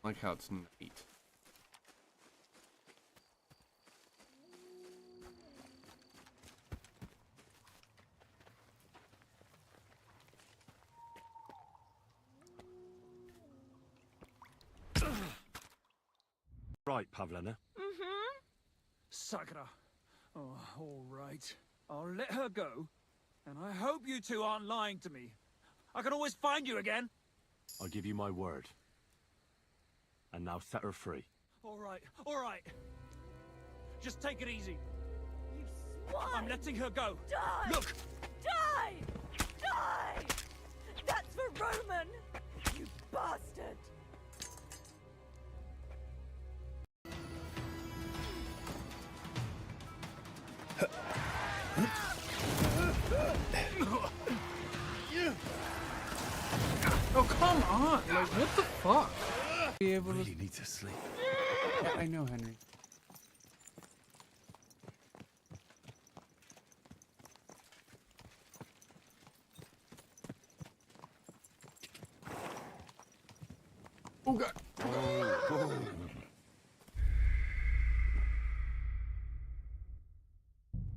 I like how it's neat. Right, Pavlena. Sakura. Oh, all right. I'll let her go. And I hope you two aren't lying to me. I can always find you again. I'll give you my word. And now set her free. All right, all right. Just take it easy. You swine! I'm letting her go. Die! Look! Die! Die! That's for Roman! You bastard! Oh, come on! Like, what the fuck? Be able to... Really need to sleep. Yeah, I know, Henry. Oh, God.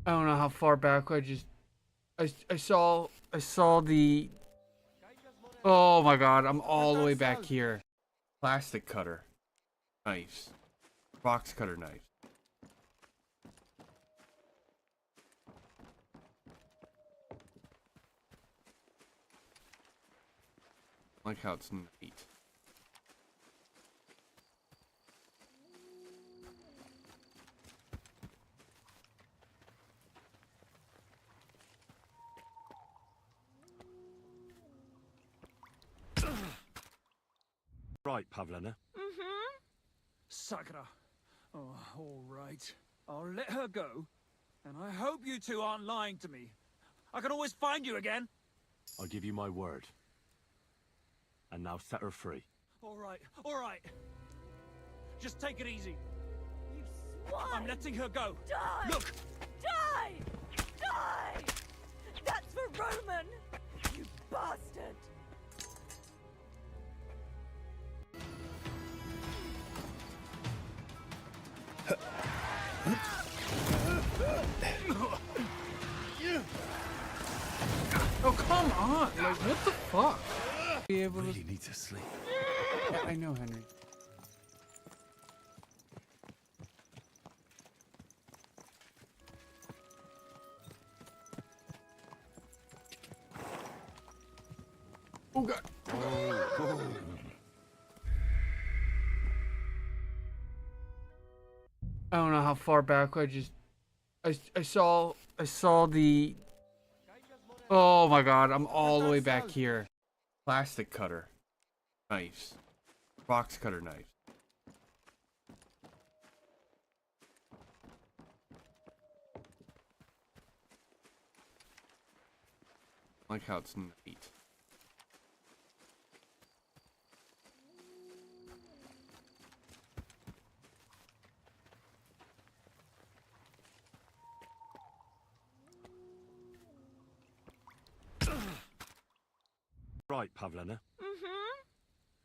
I don't know how far back I saw the... Oh my God, I'm all the way back here. Plastic cutter. Knives. Box cutter knives. I like how it's neat. Right, Pavlena. Sakura. Oh, all right. I'll let her go. And I hope you two aren't lying to me. I can always find you again. I'll give you my word. And now set her free. All right, all right. Just take it easy. You swine! I'm letting her go. Die! Look! Die! Die! That's for Roman! You bastard! Oh, come on! Like, what the fuck? Be able to... Really need to sleep. Yeah, I know, Henry. Oh, God. I don't know how far back I saw the... Oh my God, I'm all the way back here. Plastic cutter. Knives. Box cutter knives. I like how it's neat. Right, Pavlena.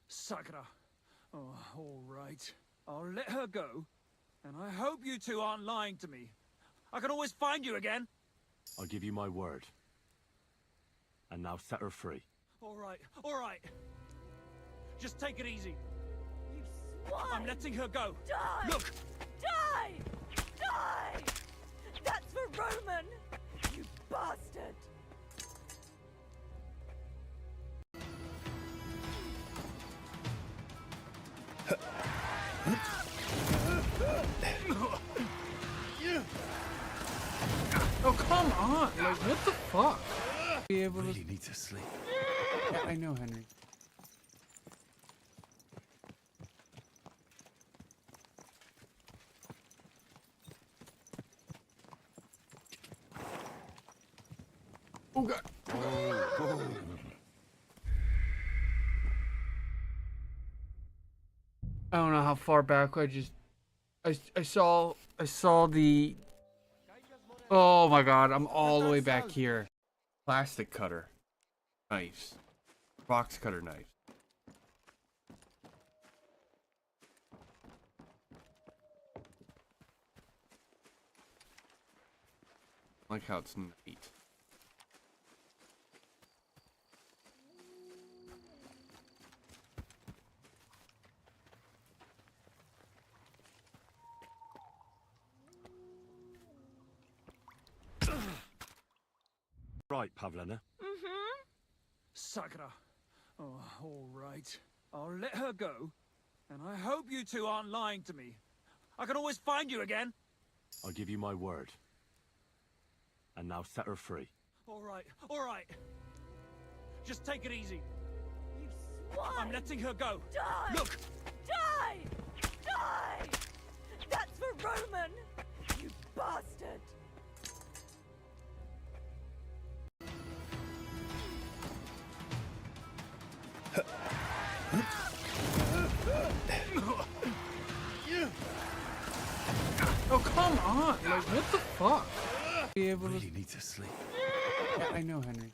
Sakura. Oh, all right. I'll let her go. And I hope you two aren't lying to me. I can always find you again. I'll give you my word. And now set her free. All right, all right. Just take it easy. You swine! I'm letting her go. Die! Look! Die! Die! That's for Roman! You bastard! Oh, come on! Like, what the fuck? Be able to... Really need to sleep. Yeah, I know, Henry. Oh, God. I don't know how far back I saw the... Oh my God, I'm all the way back here. Plastic cutter. Knives. Box cutter knives. I like how it's night. Right, Pavlena. Mm-hmm. Sakura. Oh, all right. I'll let her go. And I hope you two aren't lying to me. I can always find you again. I'll give you my word. And now set her free. All right, all right. Just take it easy. You swine! I'm letting her go. Die! Look! Die! Die! That's for Roman! You bastard! Oh, come on! Like, what the fuck? Be able to... Really need to sleep. Yeah, I know, Henry.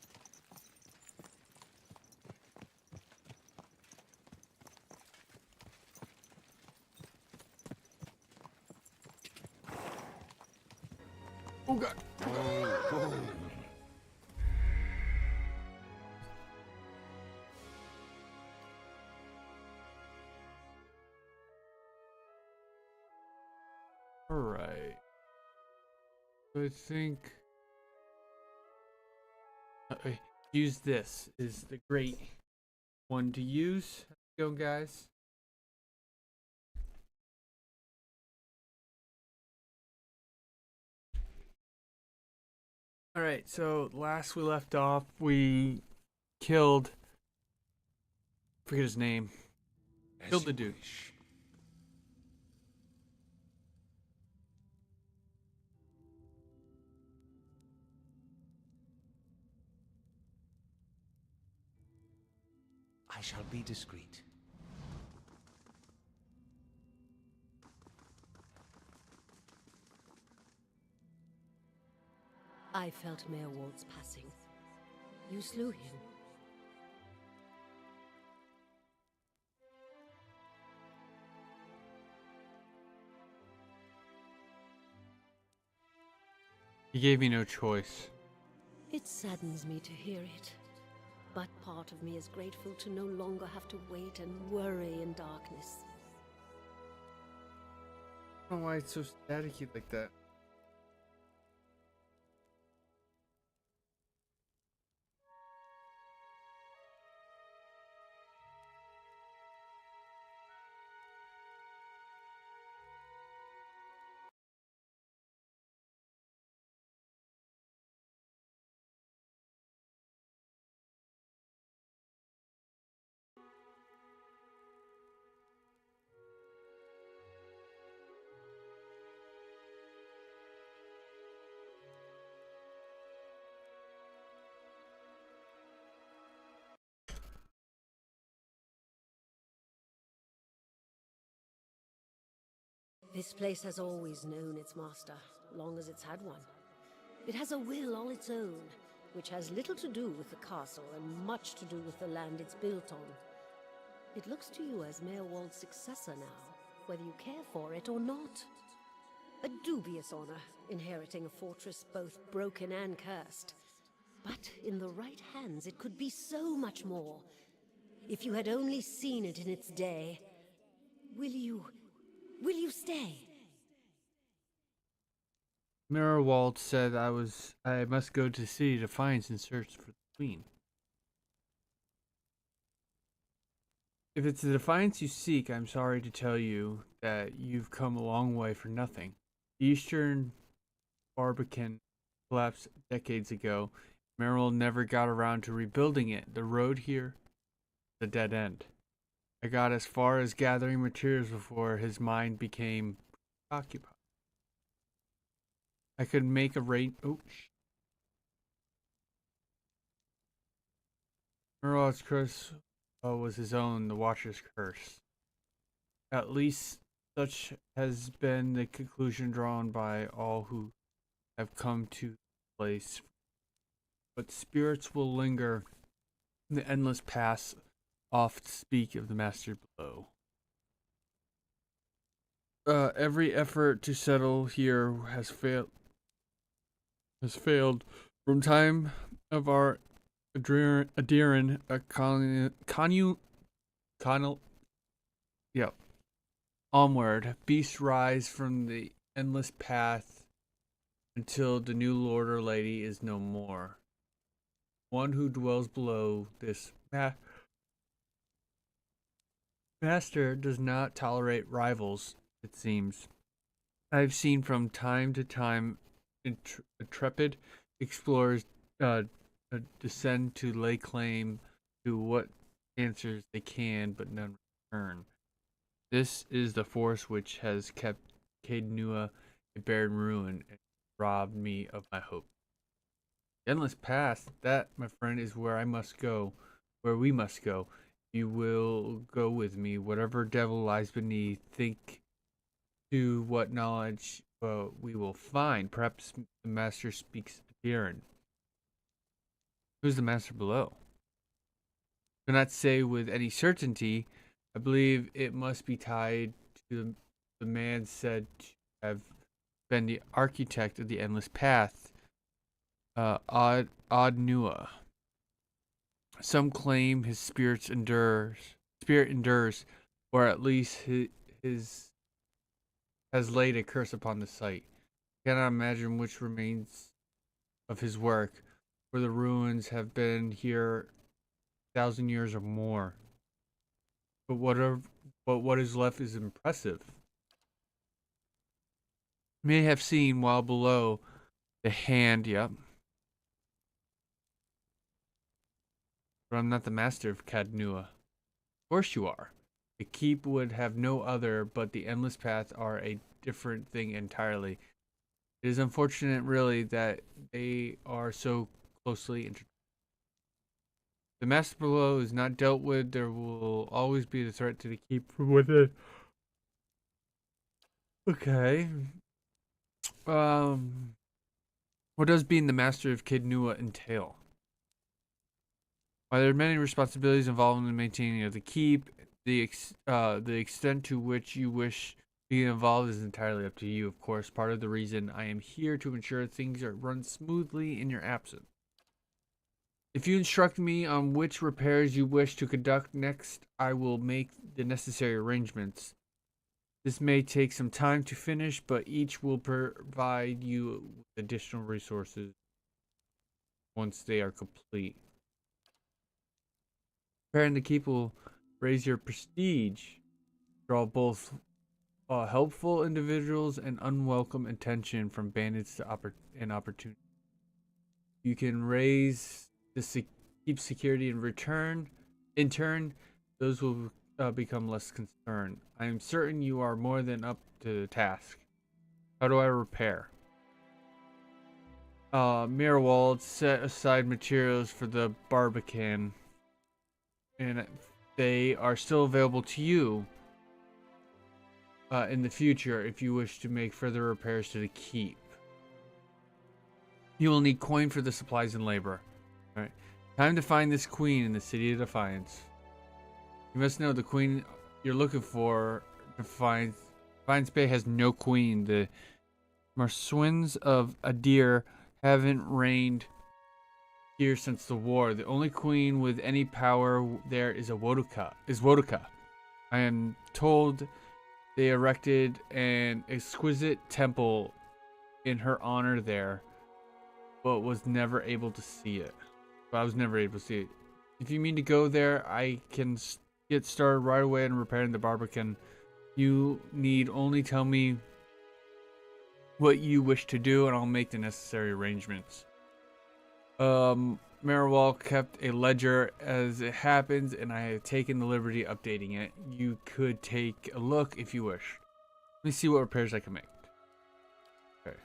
Oh god. All right. I think use this is the great one to use. How's it going, guys? All right, so last we left off, we killed, forget his name, killed the dude. I shall be discreet. I felt Mayor Wald's passing. You slew him. He gave me no choice. It saddens me to hear it. But part of me is grateful to no longer have to wait and worry in darkness. I don't know why it's so staticky like that. This place has always known its master, long as it's had one. It has a will all its own, which has little to do with the castle and much to do with the land it's built on. It looks to you as Mayor Wald's successor now, whether you care for it or not. A dubious honor, inheriting a fortress both broken and cursed. But in the right hands, it could be so much more. If you had only seen it in its day, will you stay? Mayor Wald said I must go to the city of Defiance in search for the Queen. If it's the Defiance you seek, I'm sorry to tell you that you've come a long way for nothing. The Eastern Barbican collapsed decades ago. Merrill never got around to rebuilding it. The road here, the dead end. I got as far as gathering materials before his mind became occupied. I could make a rate. Oh, Meryl's curse was his own, the Watcher's curse. At least such has been the conclusion drawn by all who have come to the place. But spirits will linger in the endless past, oft speak of the master below. Every effort to settle here has has failed. From time of our Adiran, yeah, onward, beasts rise from the endless path until the new lord or lady is no more. One who dwells below this master does not tolerate rivals, it seems. I've seen from time to time intrepid explorers descend to lay claim to what answers they can, but none return. This is the force which has kept Cadenua a barren ruin and robbed me of my hope. The endless past, that, my friend, is where I must go, where we must go. You will go with me, whatever devil lies beneath. Think to what knowledge we will find. Perhaps the master speaks Darren. Who's the master below? I cannot say with any certainty. I believe it must be tied to the man said to have been the architect of the endless path, Nua. Some claim his spirit endures, or at least his has laid a curse upon the site. I cannot imagine which remains of his work, for the ruins have been here 1,000 years or more. But what is left is impressive. You may have seen while below the hand, yep. But I'm not the master of Cadnua. Of course you are. The keep would have no other, but the endless path are a different thing entirely. It is unfortunate, really, that they are so closely intertwined. The master below is not dealt with. There will always be the threat to the keep from within. Okay. What does being the master of Kidnua entail? While there are many responsibilities involved in the maintaining of the keep, the extent to which you wish to get involved is entirely up to you. Of course, part of the reason I am here to ensure things are run smoothly in your absence. If you instruct me on which repairs you wish to conduct next, I will make the necessary arrangements. This may take some time to finish, but each will provide you with additional resources once they are complete. Preparing the keep will raise your prestige, draw both helpful individuals and unwelcome attention from bandits to opportunity. You can raise the keep security in return. In turn, those will become less concerned. I am certain you are more than up to the task. How do I repair? Mirrorwald set aside materials for the Barbican, and they are still available to you in the future if you wish to make further repairs to the keep. You will need coin for the supplies and labor. Alright. Time to find this queen in the City of Defiance. You must know the queen you're looking for. Defiance Bay has no queen. The Marswins of Adir haven't reigned here since the war. The only queen with any power there is Wodoka. I am told they erected an exquisite temple in her honor there, but was never able to see it. I was never able to see it. If you mean to go there, I can get started right away on repairing the Barbican. You need only tell me what you wish to do, and I'll make the necessary arrangements. Marowal kept a ledger as it happens, and I have taken the liberty updating it. You could take a look if you wish. Let me see what repairs I can make. Okay.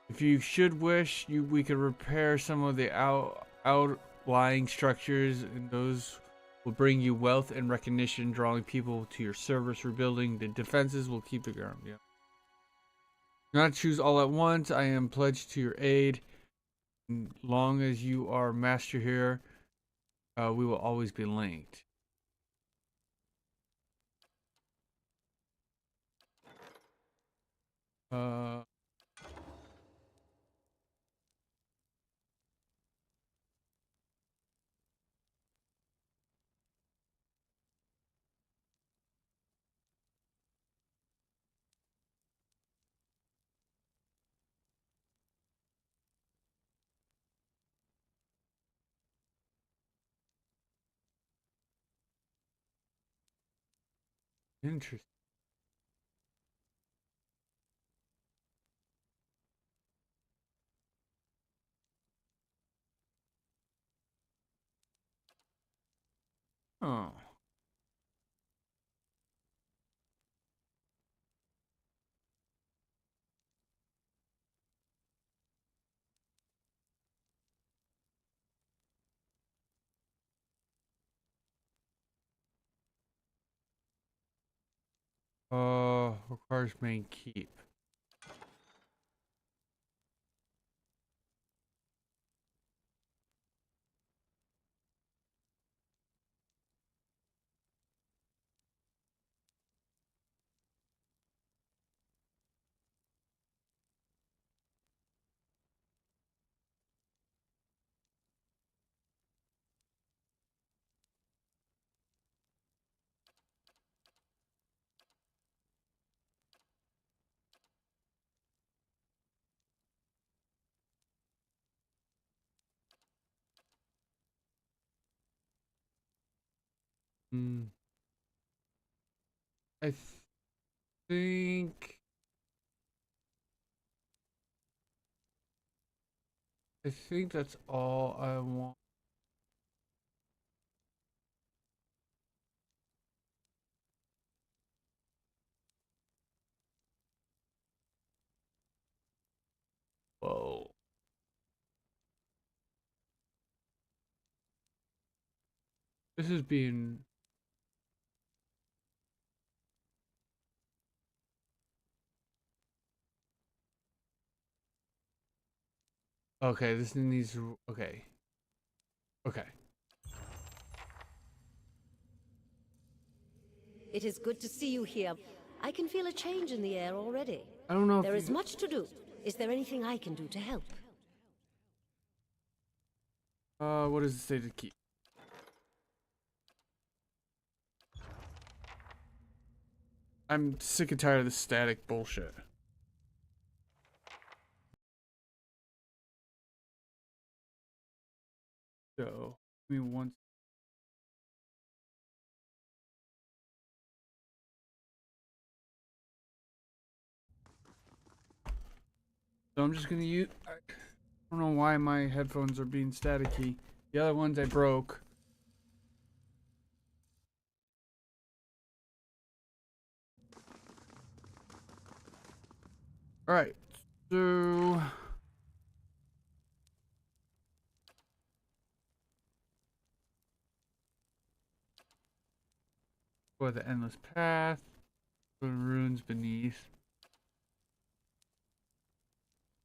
If you should wish, we could repair some of the outlying structures, and those will bring you wealth and recognition, drawing people to your service. Rebuilding the defenses will keep the ground. Yeah. Do not choose all at once. I am pledged to your aid. As long as you are master here, we will always be linked. Interesting. Oh. Requires main keep. Hmm. I think. I think that's all I want. Whoa. This is being. Okay, this needs. Okay. Okay. It is good to see you here. I can feel a change in the air already. I don't know There if is you. much to do. Is there anything I can do to help? What does it say to keep? I'm sick and tired of this static bullshit. So, give me one. So I'm just gonna use. I don't know why my headphones are being staticky. The other ones I broke. All right. So. For the endless path. The ruins beneath.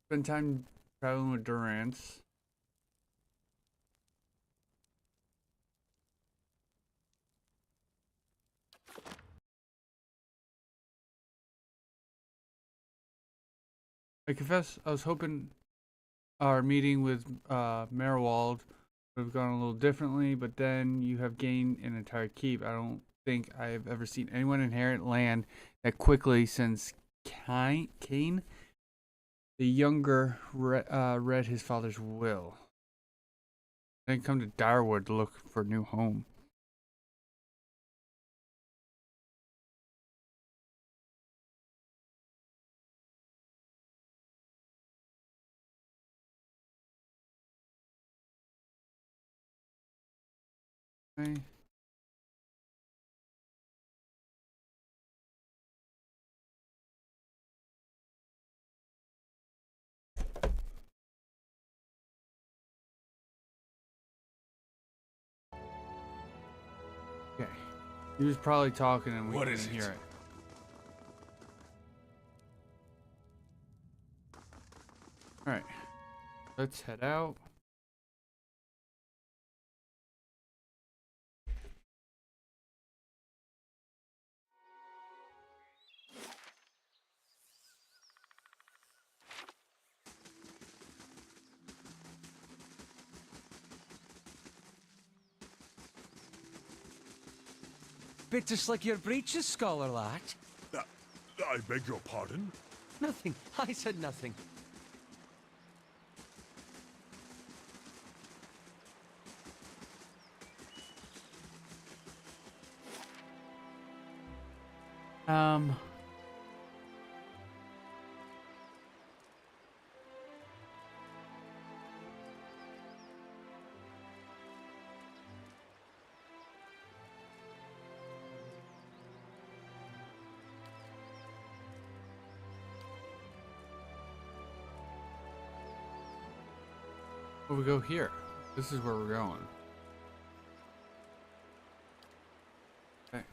Spend time traveling with Durance. I confess, I was hoping our meeting with Merwald would have gone a little differently, but then you have gained an entire keep. I don't think I have ever seen anyone inherit land that quickly since Cain the younger read his father's will. Then come to Direward to look for a new home. Okay. Okay. He was probably talking and we What couldn't is it? hear it. Alright. Let's head out. Bit to slick your breeches, scholar lad. I beg your pardon? Nothing. I said nothing. Um. Well, we go here. This is where we're going. Okay.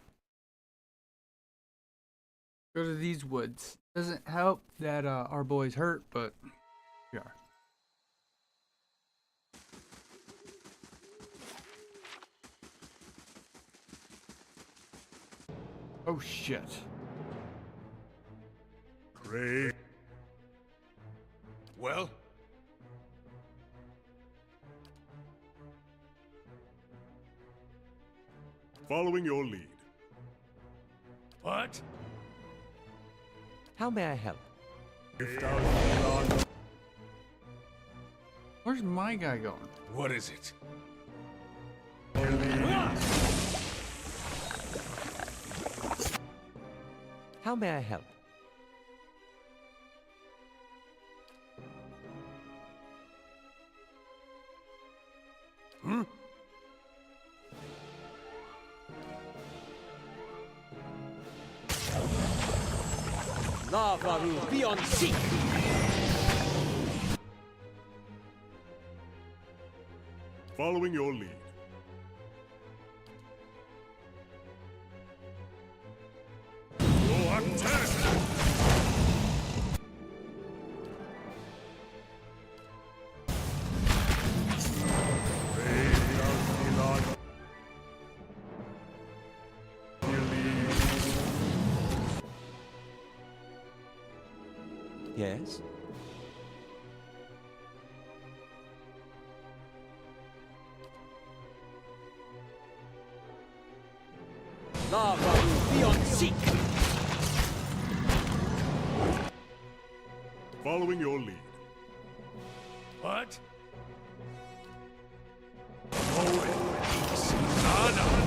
Go to these woods. Doesn't help that our boy's hurt, but we are. Oh shit. Great. Well? Following your lead. What? How may I help? Where's my guy going? What is it? How may I help? Hmm? Lava will be on seek! Following your lead. Go attack! Yes? Lava will be on seek! Following your lead. What? That's it!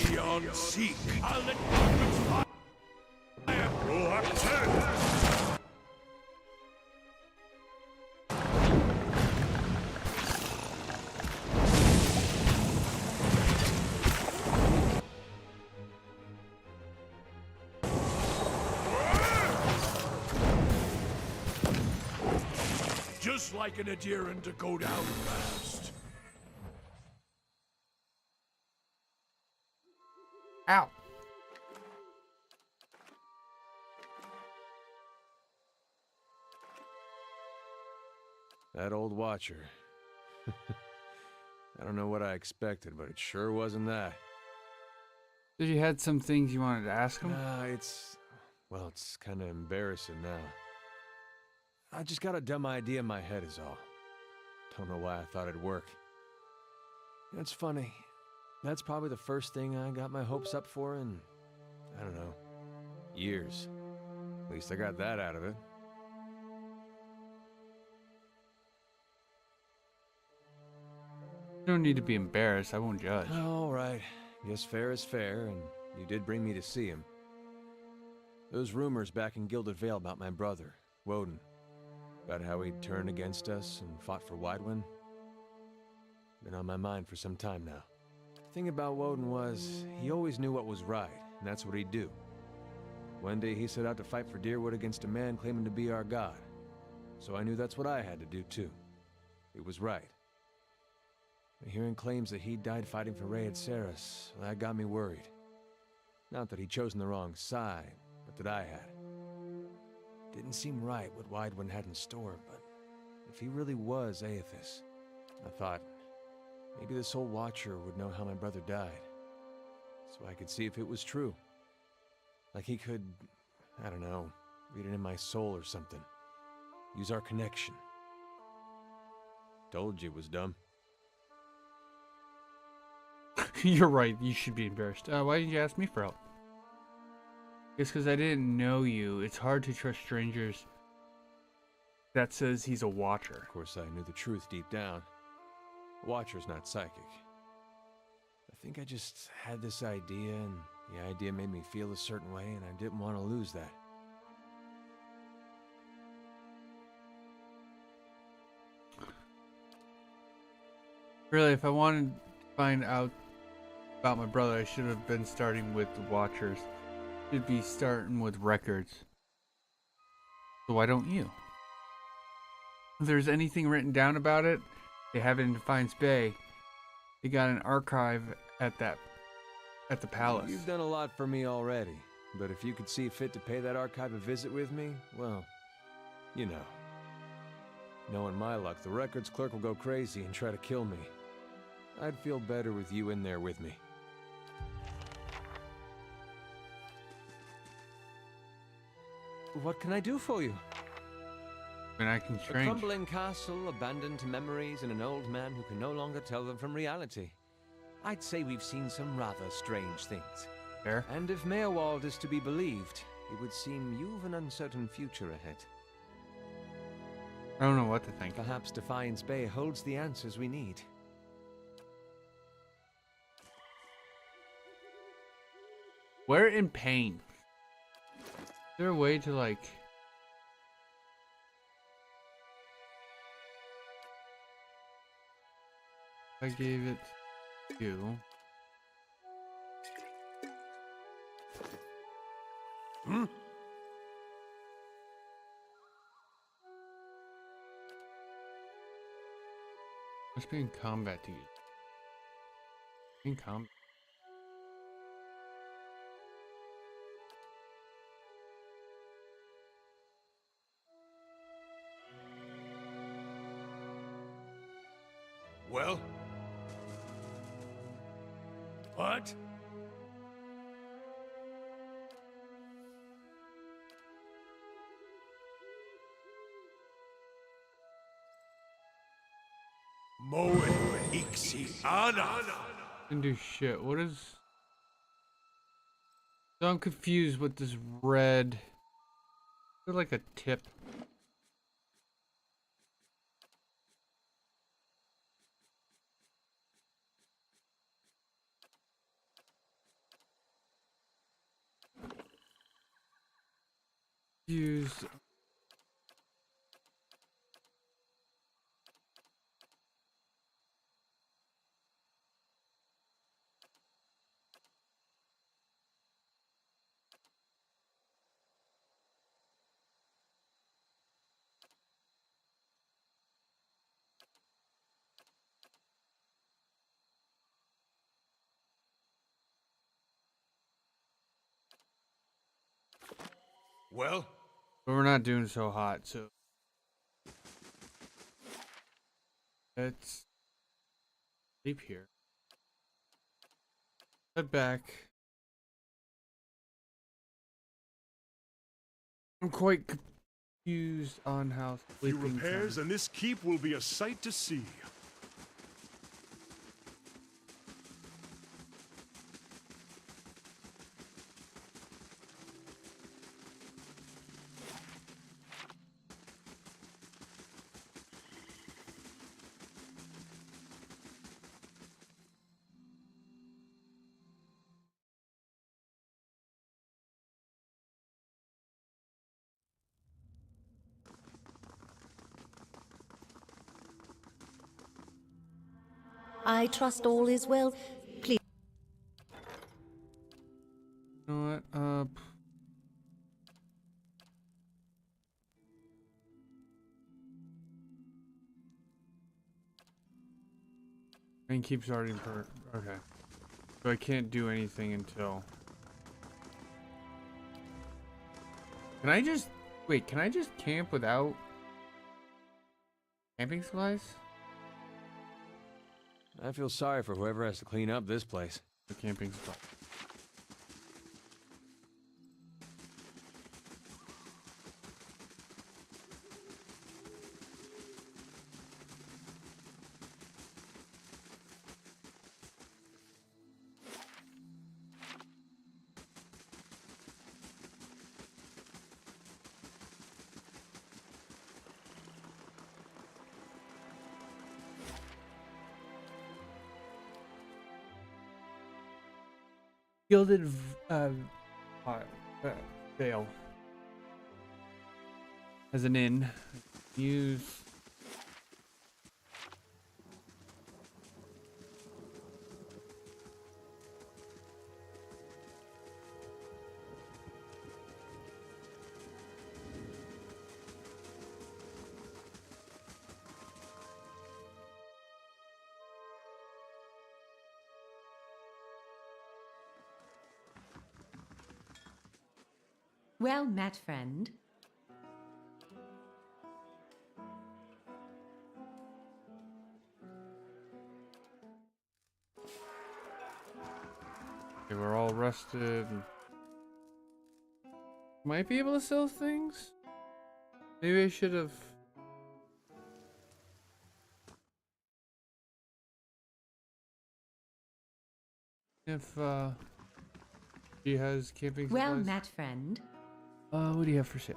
Beyond seek. I'll let fire. Go attack! Just like an adherent to go down fast. Ow. That old watcher. I don't know what I expected, but it sure wasn't that. Did you had some things you wanted to ask him? Nah, well, it's kind of embarrassing now. I just got a dumb idea in my head is all. Don't know why I thought it'd work. It's funny. That's probably the first thing I got my hopes up for in, I don't know, years. At least I got that out of it. You don't need to be embarrassed. I won't judge. All right. Guess fair is fair, and you did bring me to see him. Those rumors back in Gilded Vale about my brother, Woden. About how he'd turned against us and fought for Icewind. Been on my mind for some time now. The thing about Woden was, he always knew what was right, and that's what he'd do. One day he set out to fight for Deerwood against a man claiming to be our god. So I knew that's what I had to do too. It was right. But hearing claims that he died fighting for Rhea Ceres, well, that got me worried. Not that he'd chosen the wrong side, but that I had. Didn't seem right what Icewind had in store, but if he really was Aethys, I thought, maybe this old Watcher would know how my brother died, so I could see if it was true. Like he could, I don't know, read it in my soul or something. Use our connection. Told you it was dumb. You're right, you should be embarrassed. Why didn't you ask me for help? It's because I didn't know you. It's hard to trust strangers. That says he's a watcher. Of course, I knew the truth deep down. A Watcher's not psychic. I think I just had this idea, and the idea made me feel a certain way, and I didn't want to lose that. Really, if I wanted to find out about my brother, I should have been starting with the Watchers. Should be starting with records. So why don't you? If there's anything written down about it, they have it in Defiance Bay. They got an archive at the palace. You've done a lot for me already, but if you could see fit to pay that archive a visit with me, well, you know. Knowing my luck, the records clerk will go crazy and try to kill me. I'd feel better with you in there with me. What can I do for you? And I can A strange. crumbling castle, abandoned to memories, and an old man who can no longer tell them from reality. I'd say we've seen some rather strange things. Fair. And if Meerwald is to be believed, it would seem you've an uncertain future ahead. I don't know what to think. Perhaps Defiance Bay holds the answers we need. We're in pain. Is there a way to like... I gave it to you. Must be in combat to use. In combat. Well? What? Moen Ixi Ana. Didn't do shit. What is... So I'm confused with this red... Is it like a tip? Use... Well? But we're not doing so hot, so... Let's... sleep here. Head back. I'm quite confused on how Few sleeping repairs time- and this keep will be a sight to see. I trust all is well. Please. You know what? And keeps already per. Okay. So I can't do anything until. Can I just wait? Can I just camp without camping supplies? I feel sorry for whoever has to clean up this place. The camping supplies. Gilded Vale as an inn. Use. Well met, friend. Okay, we're all rested. Might be able to sell things? Maybe I should have. If she has camping supplies. Well met, friend. What do you have for sale?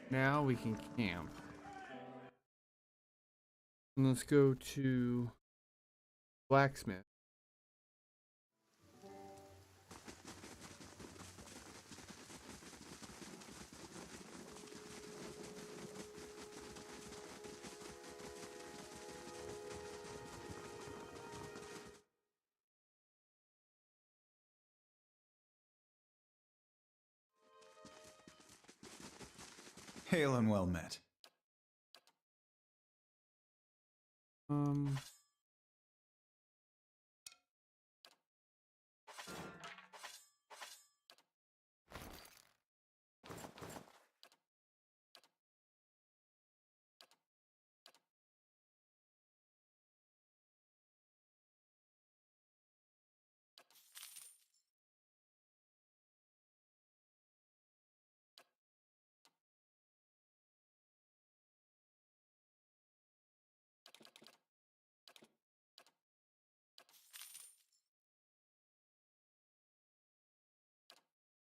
Now we can camp. And let's go to blacksmith. Hail and well met.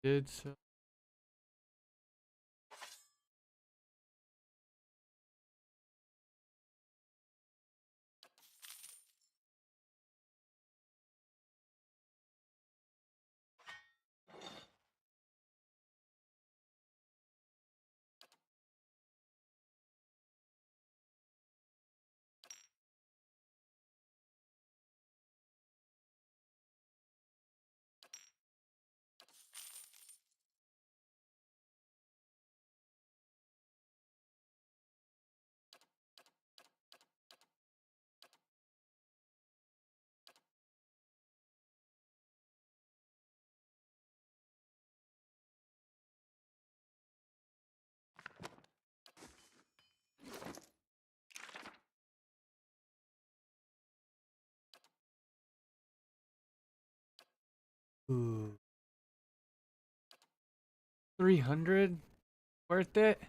Did so. Ooh. 300? Worth it?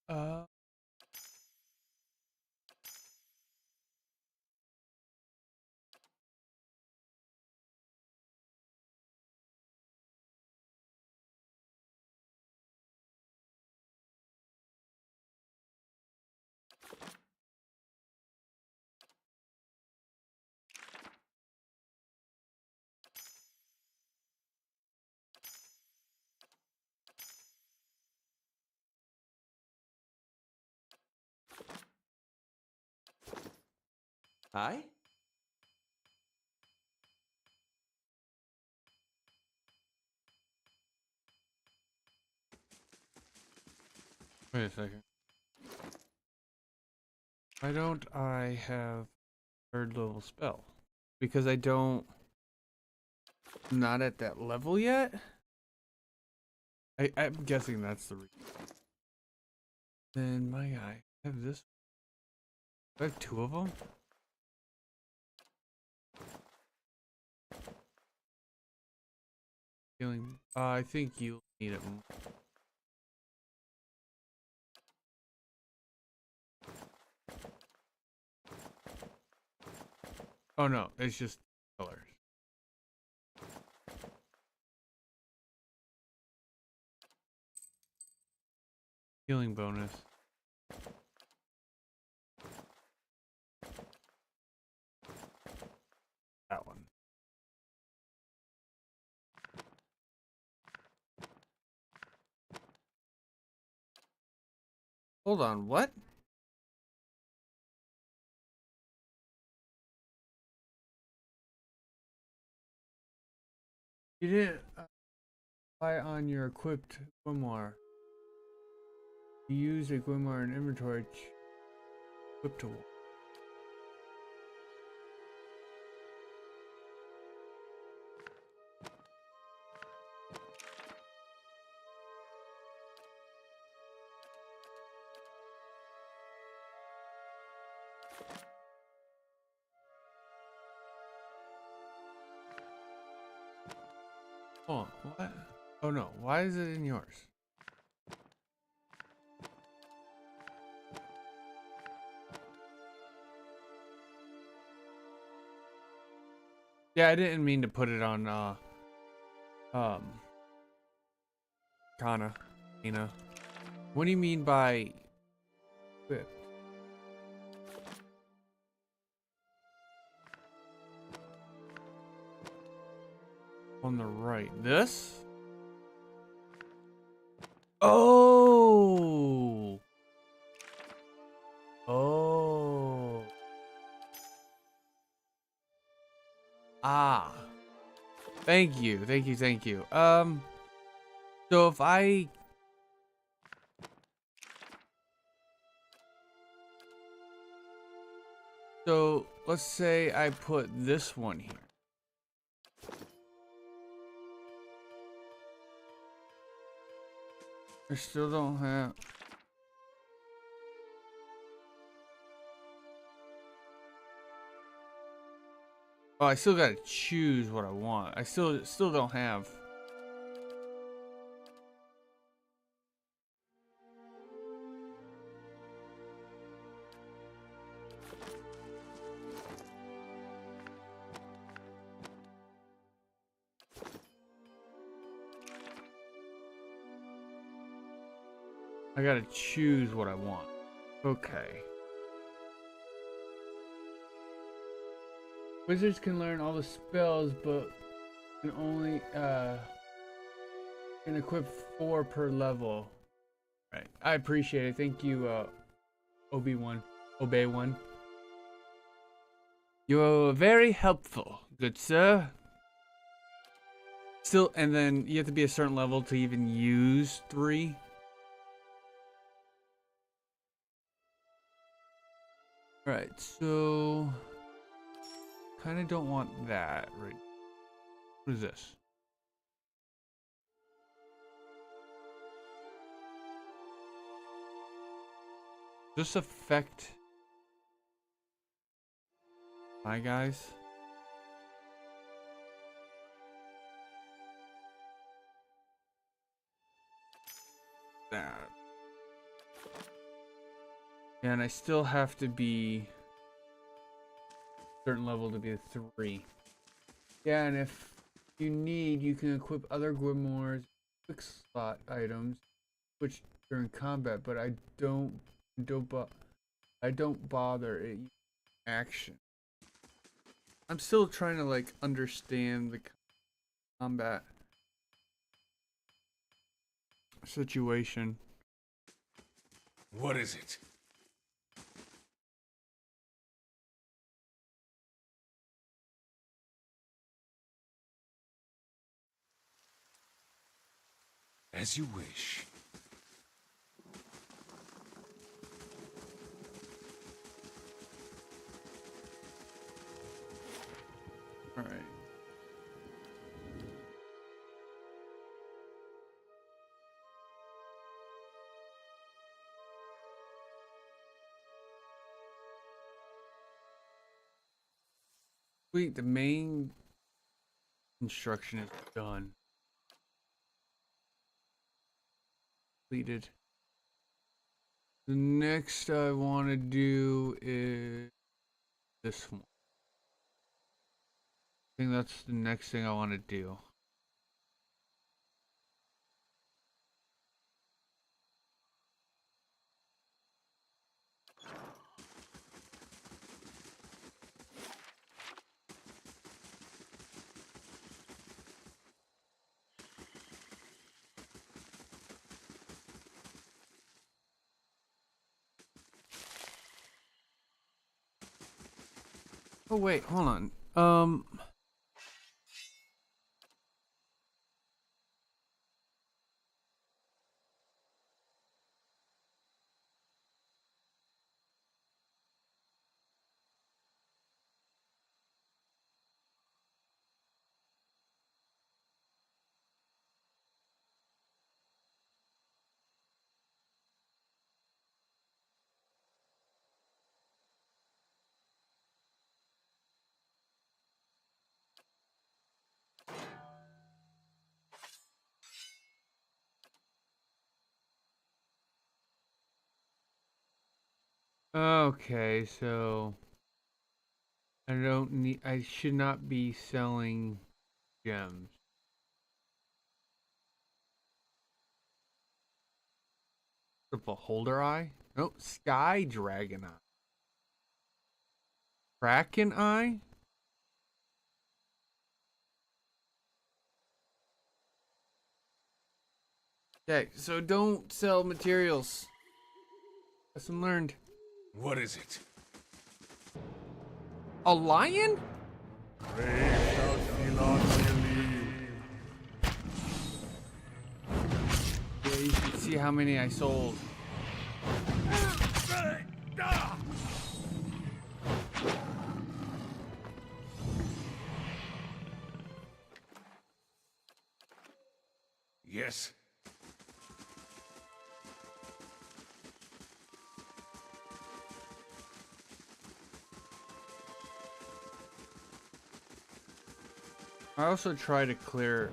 Uh. Aye? Wait a second. Why don't I have third level spell? Because I don't. Not at that level yet? I'm guessing that's the reason. Then my guy, I have this. I have two of them. Feeling. I think you need it more. Oh no, it's just colors. Healing bonus. That one. Hold on, what? You didn't buy on your equipped grimoire. You use a grimoire in inventory to equip to. Oh, what? Oh no, why is it in yours? Yeah, I didn't mean to put it on, Kana. Ina. What do you mean by equipped? On the right. This? Oh! Oh. Ah. Thank you. Thank you. Thank you. So if I... So, let's say I put this one here. I still don't have... Oh, I still gotta choose what I want. I still don't have... I gotta choose what I want. Okay. Wizards can learn all the spells, but can only can equip 4 per level. Right. I appreciate it. Thank you, Obi-Wan. Obey-One. You're very helpful, good sir. Still, and then you have to be a certain level to even use 3. Right, so kind of don't want that, right? What is this? Does this affect my guys? That. And I still have to be certain level to be a 3. Yeah, and if you need, you can equip other grimoires, quick slot items, which during combat. But I don't bother it action. I'm still trying to like understand the combat situation. What is it? As you wish. All right. Wait, the main construction is done. Completed. The next I want to do is this one. I think that's the next thing I want to do. Oh wait, hold on. Okay, so I should not be selling gems. The Beholder Eye? Nope, Sky Dragon Eye. Kraken Eye? Okay, so don't sell materials. Lesson learned. What is it? A lion? Yeah, you should see how many I sold. Yes. I also try to clear.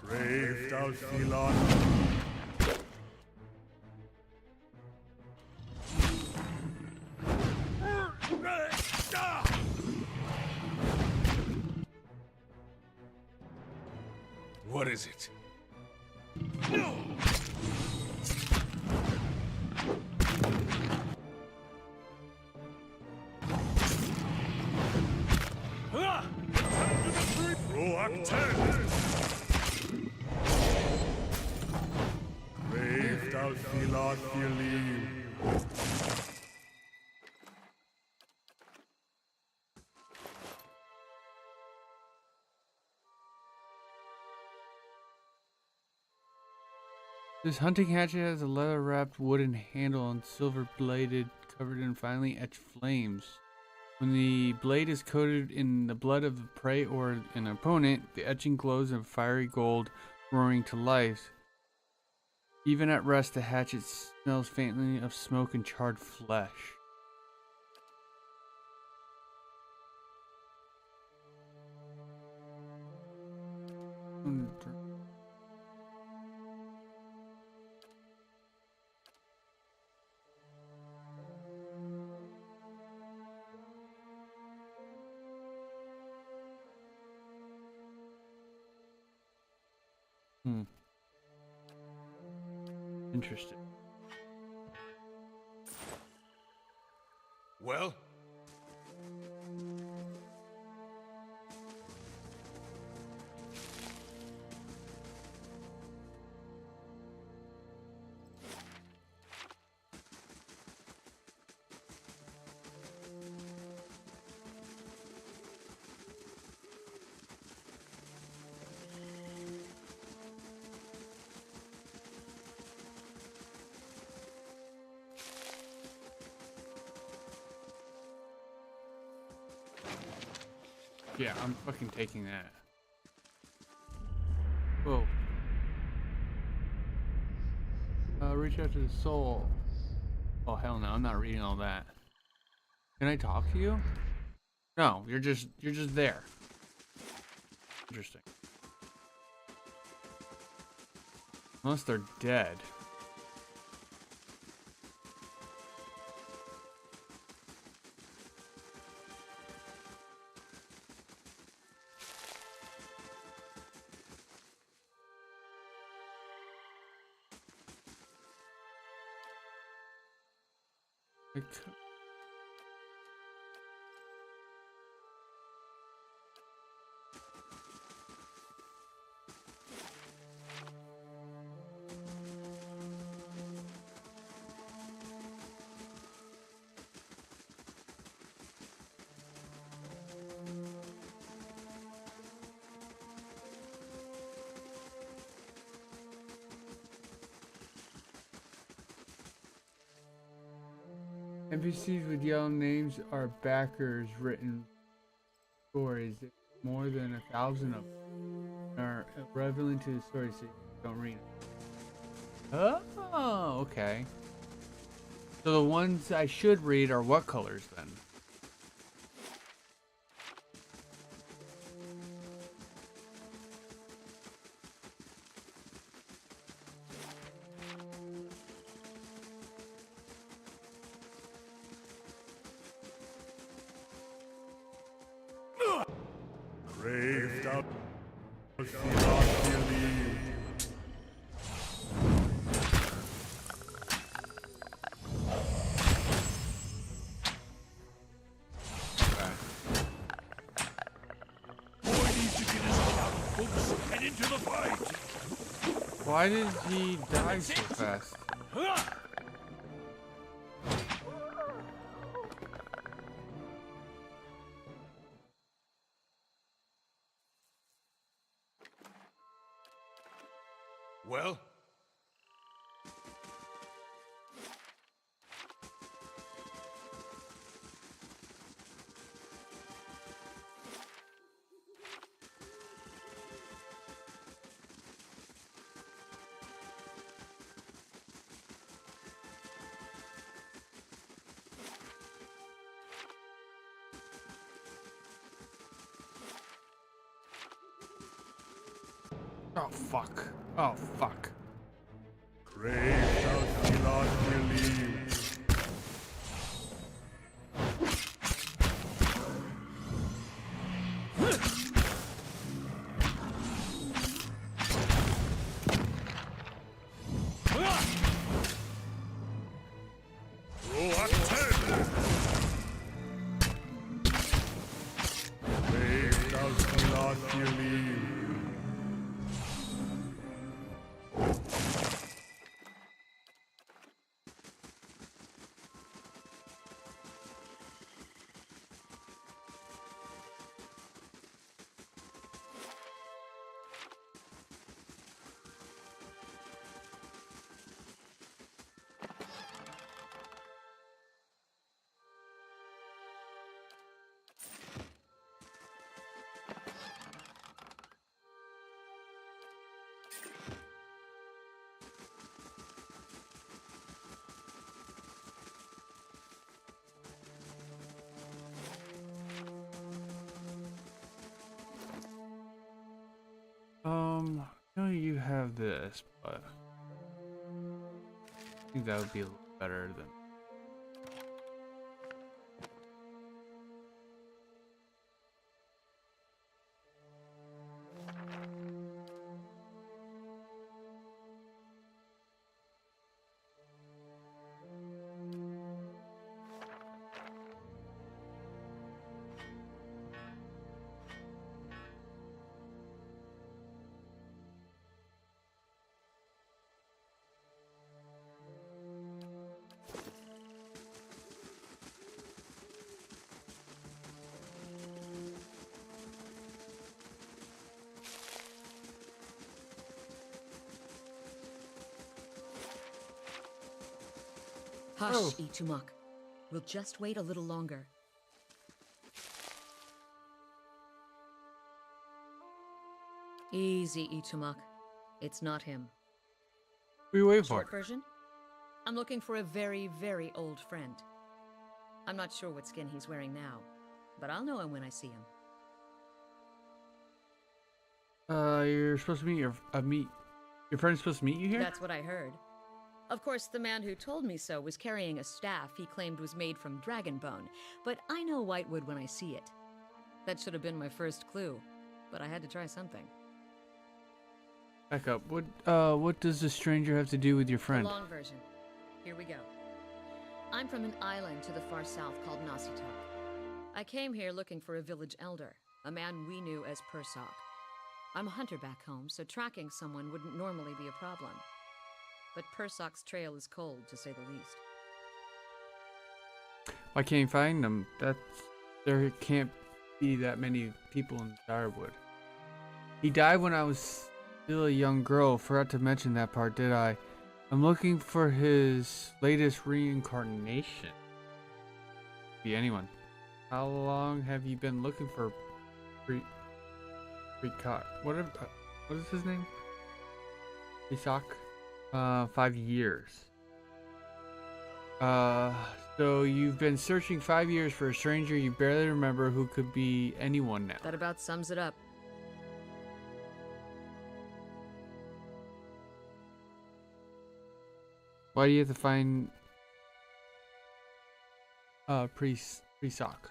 Brave thou Phelon. What is it? Brave thou Phelon Phelim. This hunting hatchet has a leather-wrapped wooden handle and silver-bladed, covered in finely etched flames. When the blade is coated in the blood of the prey or an opponent, the etching glows in fiery gold, roaring to life. Even at rest, the hatchet smells faintly of smoke and charred flesh. Interesting. Well? Yeah, I'm fucking taking that. Whoa. Reach out to the soul. Oh, hell no, I'm not reading all that. Can I talk to you? No, you're just there. Interesting. Unless they're dead. NPCs with yellow names are backers written stories. More than 1,000 of them are relevant to the story, so you don't read them. Oh, okay. So the ones I should read are what colors then? Braved up, do not believe. Boy needs to get his head out of books and into the fight. Why did he die so fast? Well? Oh fuck. Oh fuck. Brave thou not believe. Brave thou not believe. I know you have this, but I think that would be a little better than. Hush, Oh. Itumok. We'll just wait a little longer. Easy, Itumok. It's not him. What are you waiting for? Short version? I'm looking for a very, very old friend. I'm not sure what skin he's wearing now, but I'll know him when I see him. You're supposed to meet your friend's supposed to meet you here? That's what I heard. Of course, the man who told me so was carrying a staff he claimed was made from dragon bone, but I know Whitewood when I see it. That should have been my first clue, but I had to try something. Back up. What does the stranger have to do with your friend? The long version. Here we go. I'm from an island to the far south called Nasitok. I came here looking for a village elder, a man we knew as Persok. I'm a hunter back home, so tracking someone wouldn't normally be a problem. But Persok's trail is cold, to say the least. Why can't you find them? There can't be that many people in Direwood. He died when I was still a young girl. Forgot to mention that part, did I? I'm looking for his latest reincarnation. Be anyone. How long have you been looking for Precot? What is his name? Isak? 5 years. So you've been searching 5 years for a stranger you barely remember who could be anyone now. That about sums it up. Why do you have to find Precok?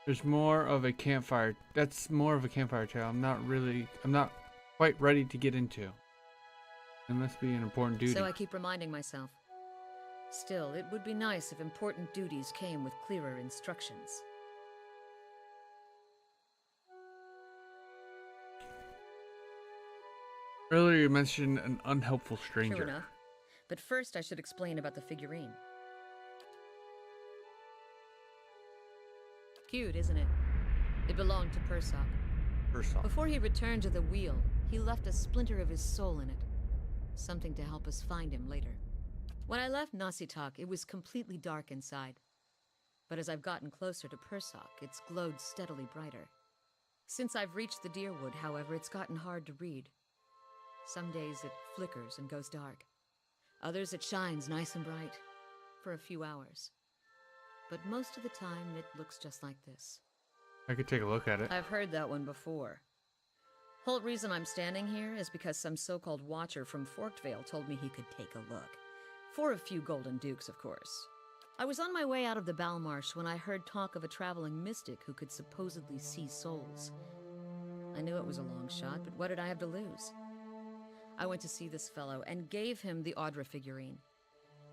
There's more of a campfire. That's more of a campfire tale. I'm not quite ready to get into. It must be an important duty. So I keep reminding myself. Still, it would be nice if important duties came with clearer instructions. Earlier you mentioned an unhelpful stranger. True enough. But first I should explain about the figurine. Cute, isn't it? It belonged to Persok. Before he returned to the wheel, he left a splinter of his soul in it. Something to help us find him later. When I left Nasitok, it was completely dark inside. But as I've gotten closer to Persok, it's glowed steadily brighter. Since I've reached the Deerwood, however, it's gotten hard to read. Some days it flickers and goes dark. Others it shines nice and bright. For a few hours. But most of the time, it looks just like this. I could take a look at it. I've heard that one before. Whole reason I'm standing here is because some so-called watcher from Forkvale told me he could take a look. For a few golden dukes, of course. I was on my way out of the Balmarsh when I heard talk of a traveling mystic who could supposedly see souls. I knew it was a long shot, but what did I have to lose? I went to see this fellow and gave him the Audra figurine.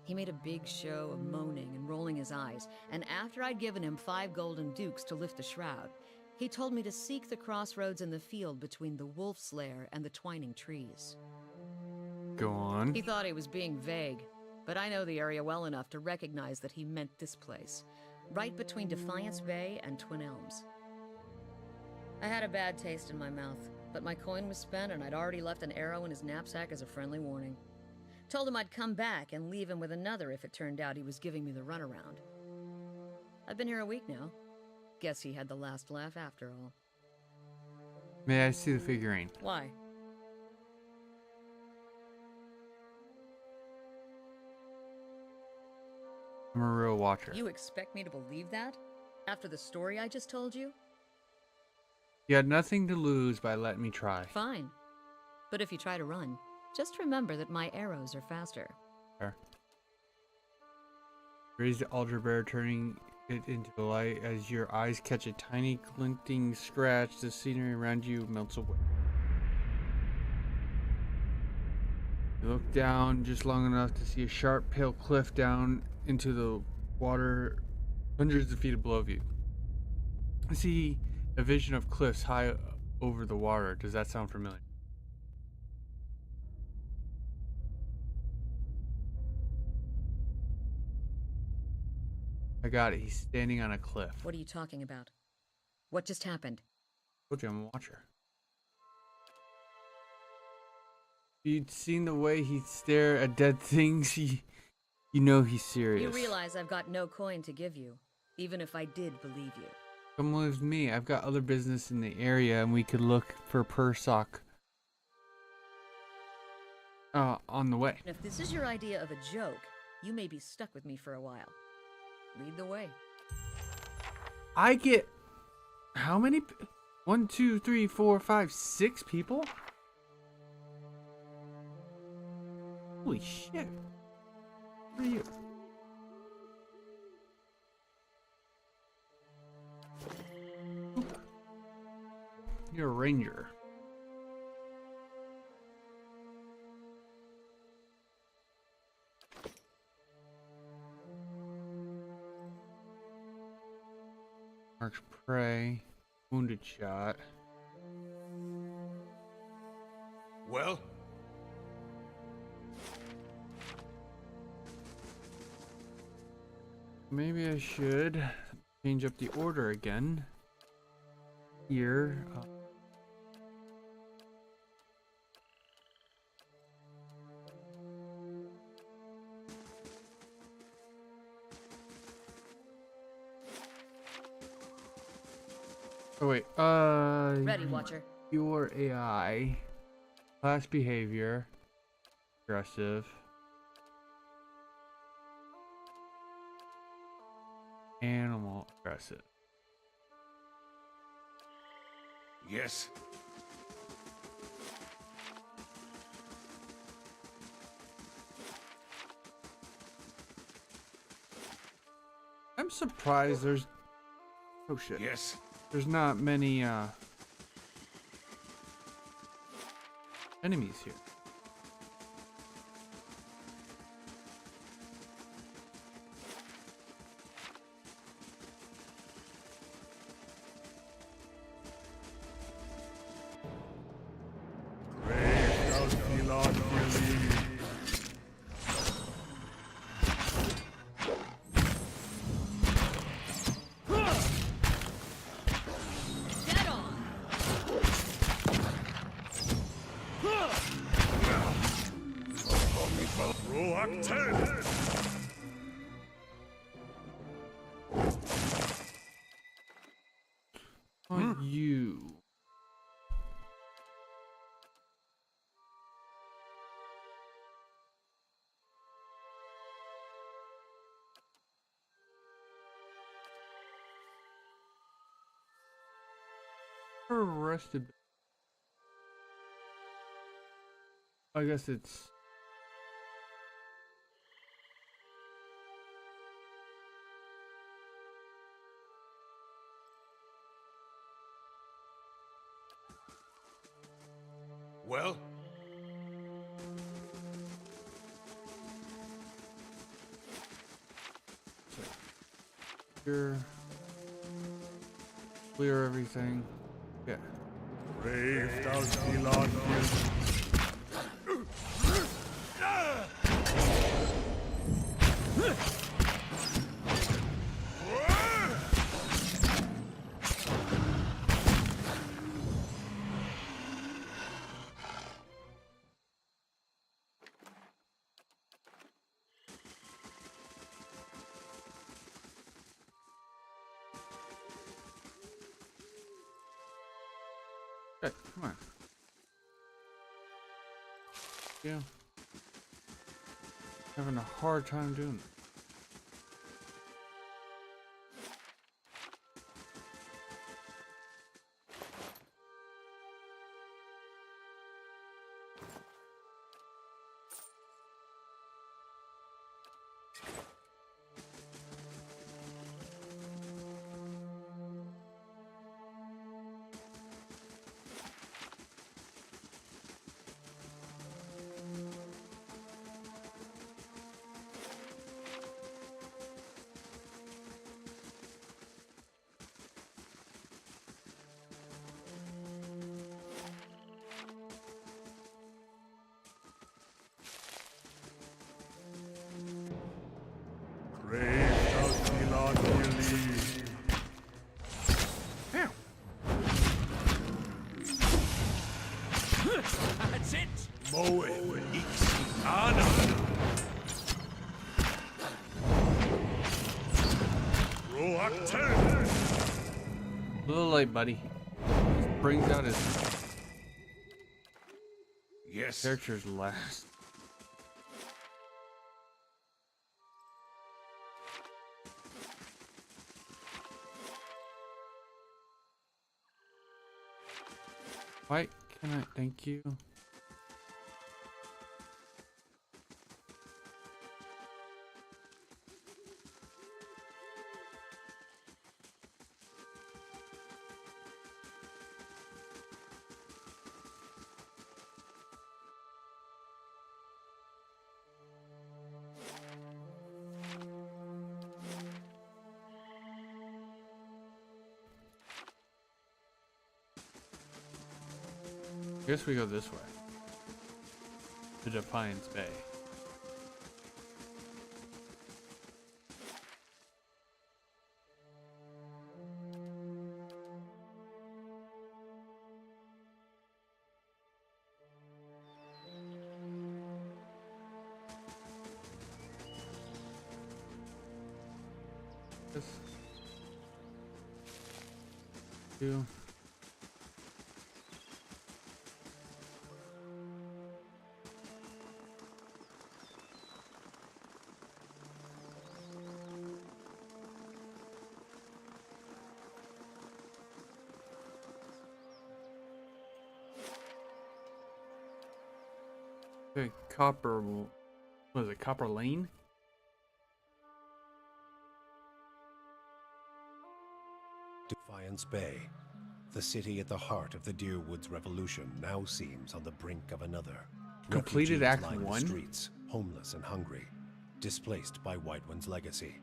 He made a big show of moaning and rolling his eyes, and after I'd given him 5 golden dukes to lift the shroud, he told me to seek the crossroads in the field between the wolf's lair and the twining trees. Go on. He thought he was being vague, but I know the area well enough to recognize that he meant this place, right between Defiance Bay and Twin Elms. I had a bad taste in my mouth, but my coin was spent and I'd already left an arrow in his knapsack as a friendly warning. Told him I'd come back and leave him with another if it turned out he was giving me the runaround. I've been here a week now. Guess he had the last laugh after all. May I see the figurine? Why? I'm a real watcher. You expect me to believe that? After the story I just told you? You had nothing to lose by letting me try. Fine. But if you try to run, just remember that my arrows are faster. Fair. Raise the altar bear, turning it into the light. As your eyes catch a tiny glinting scratch, the scenery around you melts away. You look down just long enough to see a sharp, pale cliff down into the water hundreds of feet above you. I see a vision of cliffs high over the water. Does that sound familiar? I got it. He's standing on a cliff. What are you talking about? What just happened? I told you I'm a watcher. If you'd seen the way he'd stare at dead things, you know he's serious. You realize I've got no coin to give you, even if I did believe you. Come with me. I've got other business in the area, and we could look for Persok on the way. If this is your idea of a joke, you may be stuck with me for a while. Lead the way. I get how many? 1, 2, 3, 4, 5, 6 people? Holy shit. Who are you? You're a ranger. Mark's prey. Wounded shot. Well? Maybe I should change up the order again. Here. Oh wait, Ready, Watcher. Your AI, class behavior, aggressive, animal aggressive. Yes. I'm surprised there's, oh shit. Yes. There's not many enemies here. You. Arrested. I guess it's. Well? Clear everything. Yeah. Brave thou Elon. Hey, come on. Yeah. Having a hard time doing it. That's it! Moe Ixana! Roak A little late, buddy. Just brings out his character's last. Why can I? Thank you. I guess we go this way. To Defiance Bay. This. Two. Okay, Copper. What is it? Copper Lane? Defiance Bay. The city at the heart of the Deerwoods Revolution now seems on the brink of another. Completed Refugees Act line the 1? streets, homeless and hungry, displaced by Whitewind's legacy,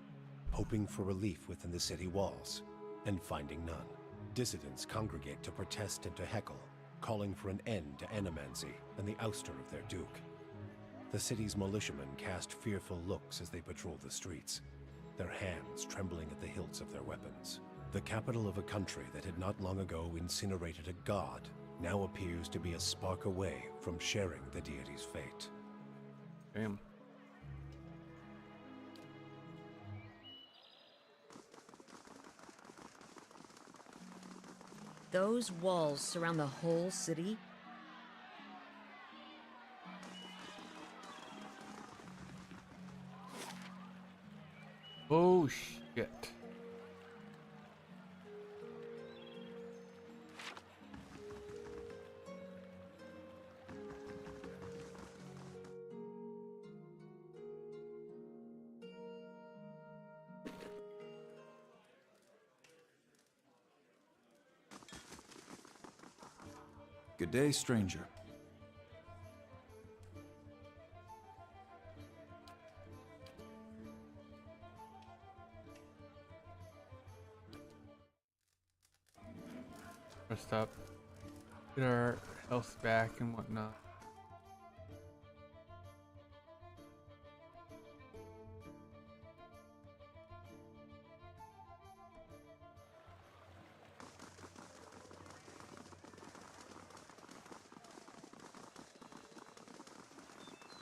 hoping for relief within the city walls, and finding none. Dissidents congregate to protest and to heckle, calling for an end to animancy and the ouster of their duke. The city's militiamen cast fearful looks as they patrol the streets, their hands trembling at the hilts of their weapons. The capital of a country that had not long ago incinerated a god now appears to be a spark away from sharing the deity's fate. Damn. Those walls surround the whole city? Oh shit. Good day, stranger. Rest up. Get our health back and whatnot.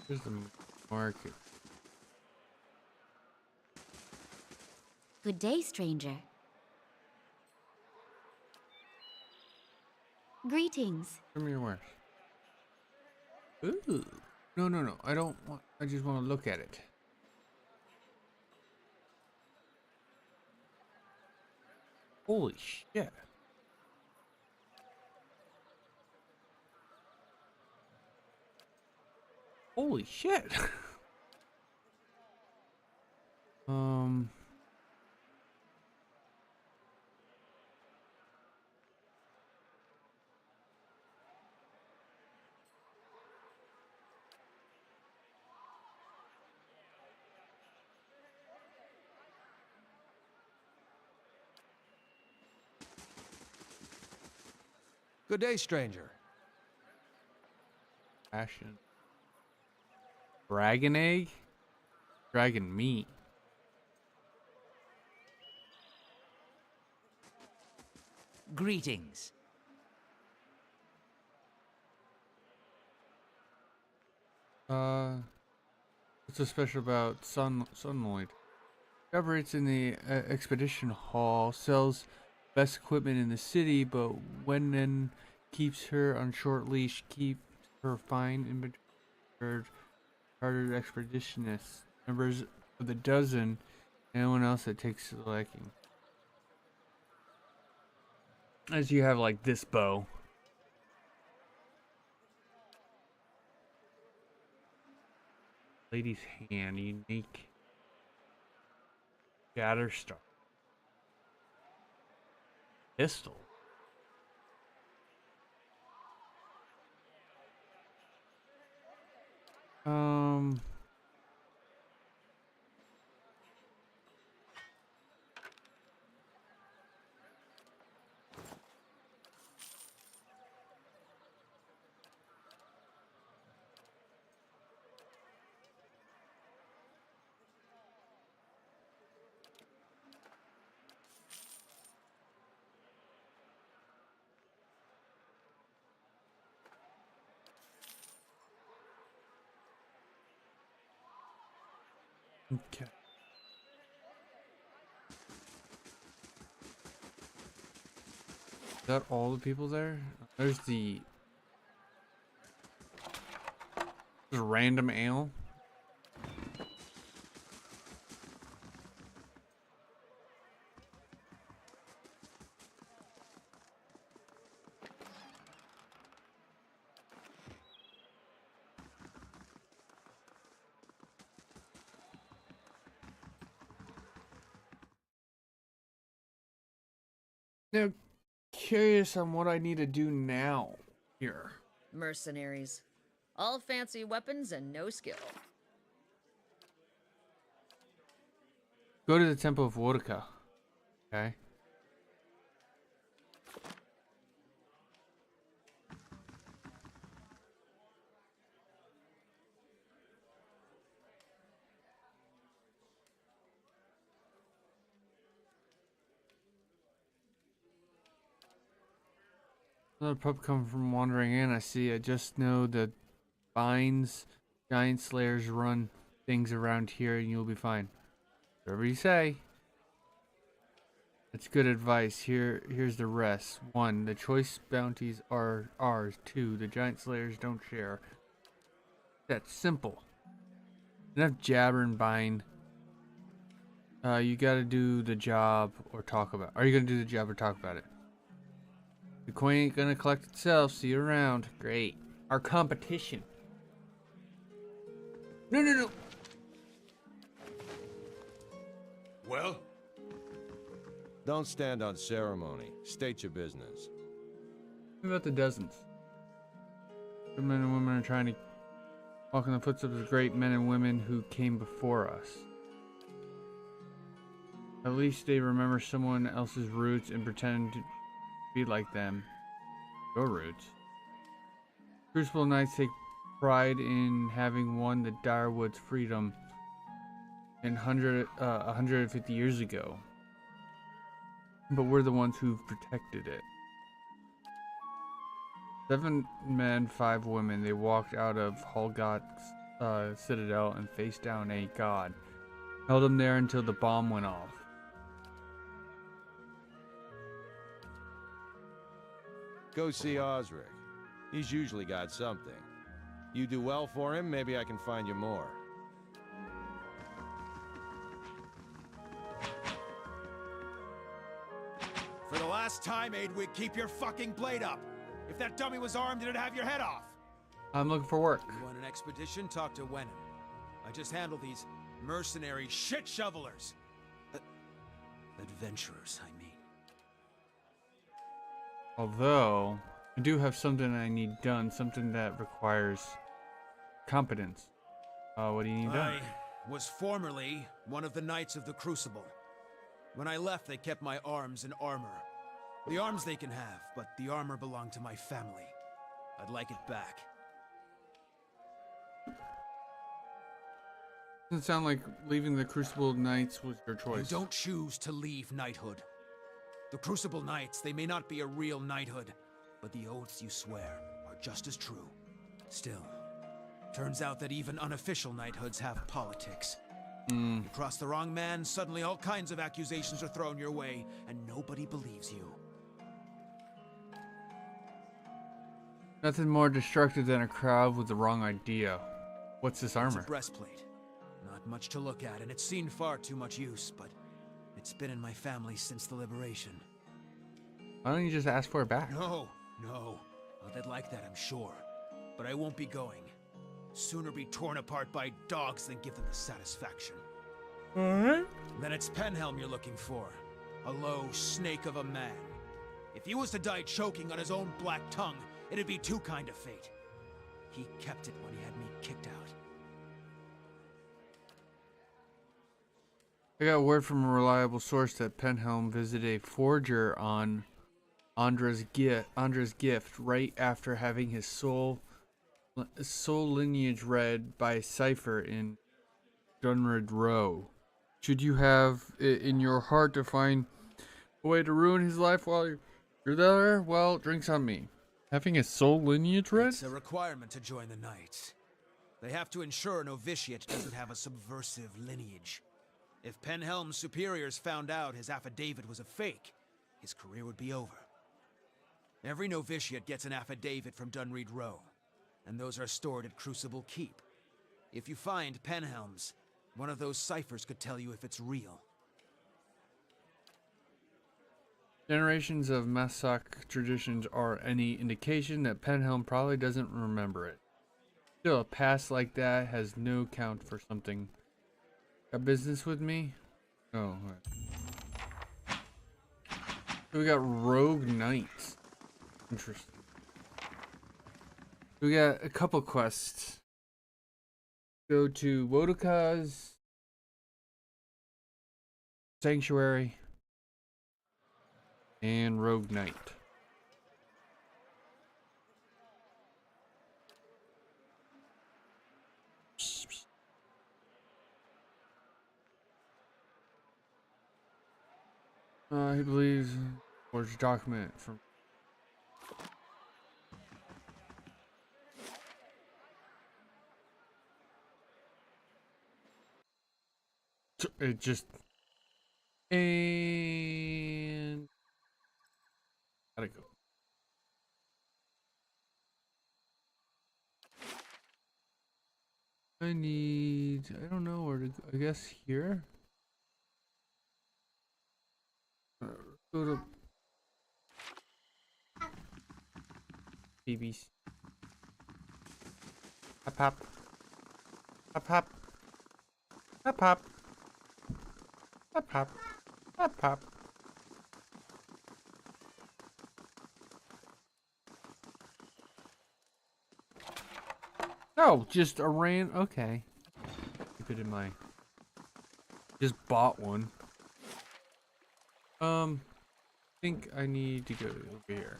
Here's the market. Good day, stranger. Greetings. Show me your wares. Ooh. No, no, no. I don't want. I just want to look at it. Holy shit. Holy shit. Good day, stranger. Passion. Dragon egg? Dragon meat. Greetings. What's so special about Sunloid? Discover it's in the expedition hall, sells best equipment in the city, but when keeps her on short leash, keeps her fine inventory. Chartered expeditionists, members of the dozen, anyone else that takes to the liking. As you have like this bow. Lady's hand, unique. Shatterstar. Pistol. Okay. Is that all the people there? There's the random ale. Now, curious on what I need to do now here. Mercenaries. All fancy weapons and no skill. Go to the Temple of Wodaka. Okay. Another pup come from wandering in. I see. I just know that binds giant slayers run things around here, and you'll be fine. Whatever you say. That's good advice. Here's the rest. 1. The choice bounties are ours. 2. The giant slayers don't share. That's simple. Enough jabber and bind. You gotta do the job or talk about. Are you gonna do the job or talk about it? The coin ain't gonna collect itself. See you around. Great. Our competition. No. Well? Don't stand on ceremony. State your business. What about the dozens? The men and women are trying to walk in the footsteps of great men and women who came before us. At least they remember someone else's roots and pretend to be like them. Your roots. Crucible Knights take pride in having won the Direwood's freedom in 150 years ago. But we're the ones who've protected it. 7 men, 5 women. They walked out of Holgot's citadel and faced down a god. Held him there until the bomb went off. Go see Osric. He's usually got something. You do well for him, maybe I can find you more. For the last time, Aidwig, keep your fucking blade up. If that dummy was armed, it'd have your head off. I'm looking for work. You want an expedition? Talk to Wenham. I just handle these mercenary shit shovelers. Adventurers, I mean. Although, I do have something I need done, something that requires competence. What do you need done? I was formerly one of the Knights of the Crucible. When I left, they kept my arms and armor. The arms they can have, but the armor belonged to my family. I'd like it back. Doesn't sound like leaving the Crucible Knights was your choice. You don't choose to leave knighthood. The Crucible Knights, they may not be a real knighthood, but the oaths you swear are just as true. Still, turns out that even unofficial knighthoods have politics. You cross the wrong man, suddenly all kinds of accusations are thrown your way, and nobody believes you. Nothing more destructive than a crowd with the wrong idea. What's this armor? It's a breastplate. Not much to look at, and it's seen far too much use, but it's been in my family since the liberation. Why don't you just ask for it back? No. Oh, they'd like that, I'm sure. But I won't be going. Sooner be torn apart by dogs than give them the satisfaction. Alright. Then it's Penhelm you're looking for. A low snake of a man. If he was to die choking on his own black tongue, it'd be too kind of fate. He kept it when he had me kicked out. I got word from a reliable source that Penhelm visited a forger on Andra's gift right after having his soul lineage read by a cipher in Dunrid Row. Should you have it in your heart to find a way to ruin his life while you're there, well, drinks on me. Having a soul lineage read? It's a requirement to join the Knights. They have to ensure a novitiate doesn't have a subversive lineage. If Penhelm's superiors found out his affidavit was a fake, his career would be over. Every novitiate gets an affidavit from Dunreed Row, and those are stored at Crucible Keep. If you find Penhelm's, one of those ciphers could tell you if it's real. Generations of Massak traditions are any indication that Penhelm probably doesn't remember it. Still, a past like that has no count for something. Got business with me? Oh, right. So we got Rogue Knights. Interesting. We got a couple quests. Go to Wodoka's Sanctuary and Rogue Knight. He believes forged document from it just and gotta go. I don't know where to go. I guess here. Go to BBC. Hop hop. Hop hop. Hop hop. Hop hop. Hop hop. Oh, just a okay. Keep it in my just bought one. I think I need to go over here.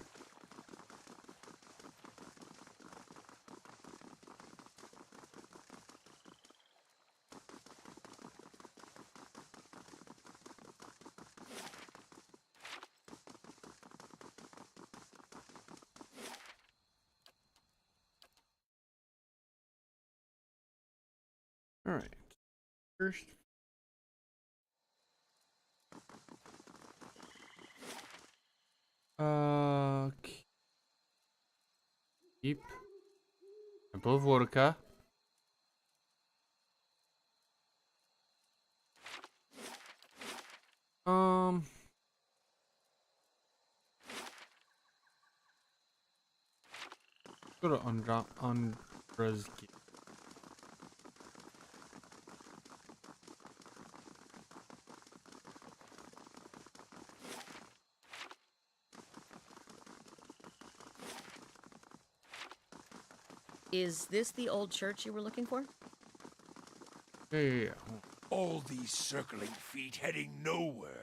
All right. First. Keep. Temple of Wodoka. Go to Andra's gift. Is this the old church you were looking for? Yeah. All these circling feet heading nowhere.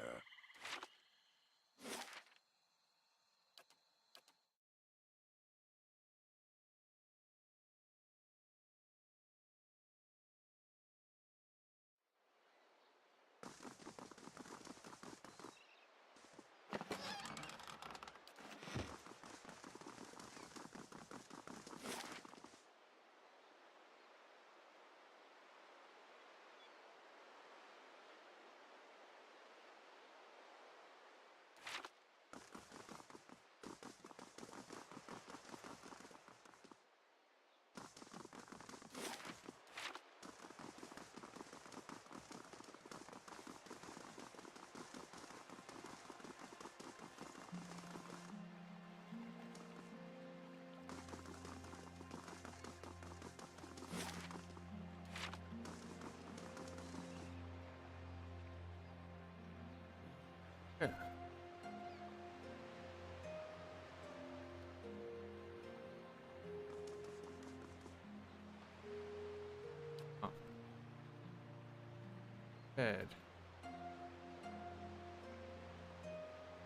head.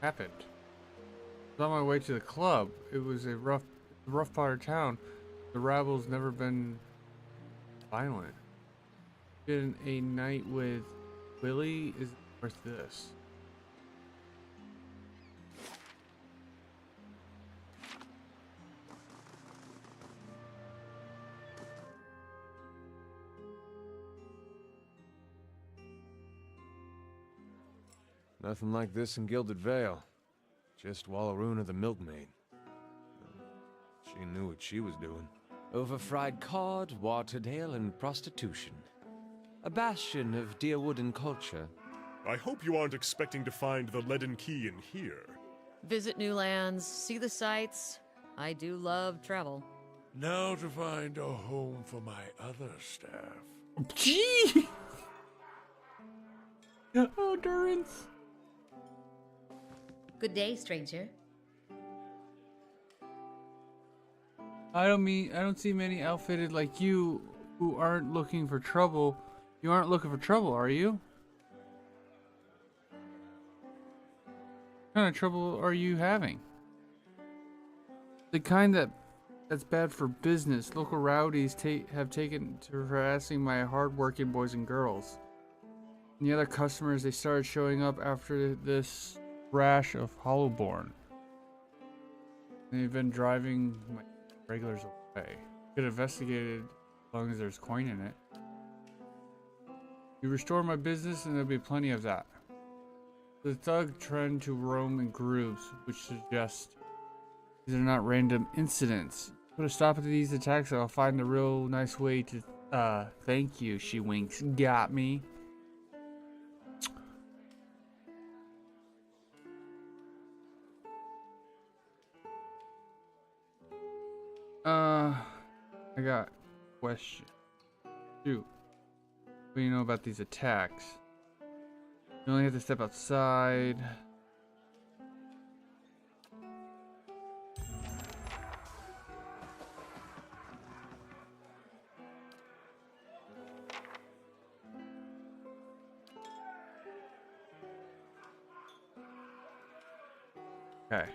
Happened. I was on my way to the club. It was a rough part of town. The rabble's never been violent. Getting a night with Willie is worth this. Nothing like this in Gilded Vale. Just Wallaruna of the Milkmaid. She knew what she was doing. Overfried cod, watered ale, and prostitution. A bastion of Deerwooden culture. I hope you aren't expecting to find the Leaden Key in here. Visit new lands, see the sights. I do love travel. Now to find a home for my other staff. Gee! Oh, Durance. Good day, stranger. I don't see many outfitted like you who aren't looking for trouble. You aren't looking for trouble, are you? What kind of trouble are you having? The kind that's bad for business. Local rowdies have taken to harassing my hard-working boys and girls. And the other customers, they started showing up after this rash of Hollowborn. They've been driving my regulars away. Could investigate it as long as there's coin in it. You restore my business and there'll be plenty of that. The thug trend to roam in groups, which suggests these are not random incidents. Put a stop to these attacks and I'll find a real nice way to thank you, she winks. Got me. I got a question. Shoot. What do you know about these attacks? You only have to step outside. Okay.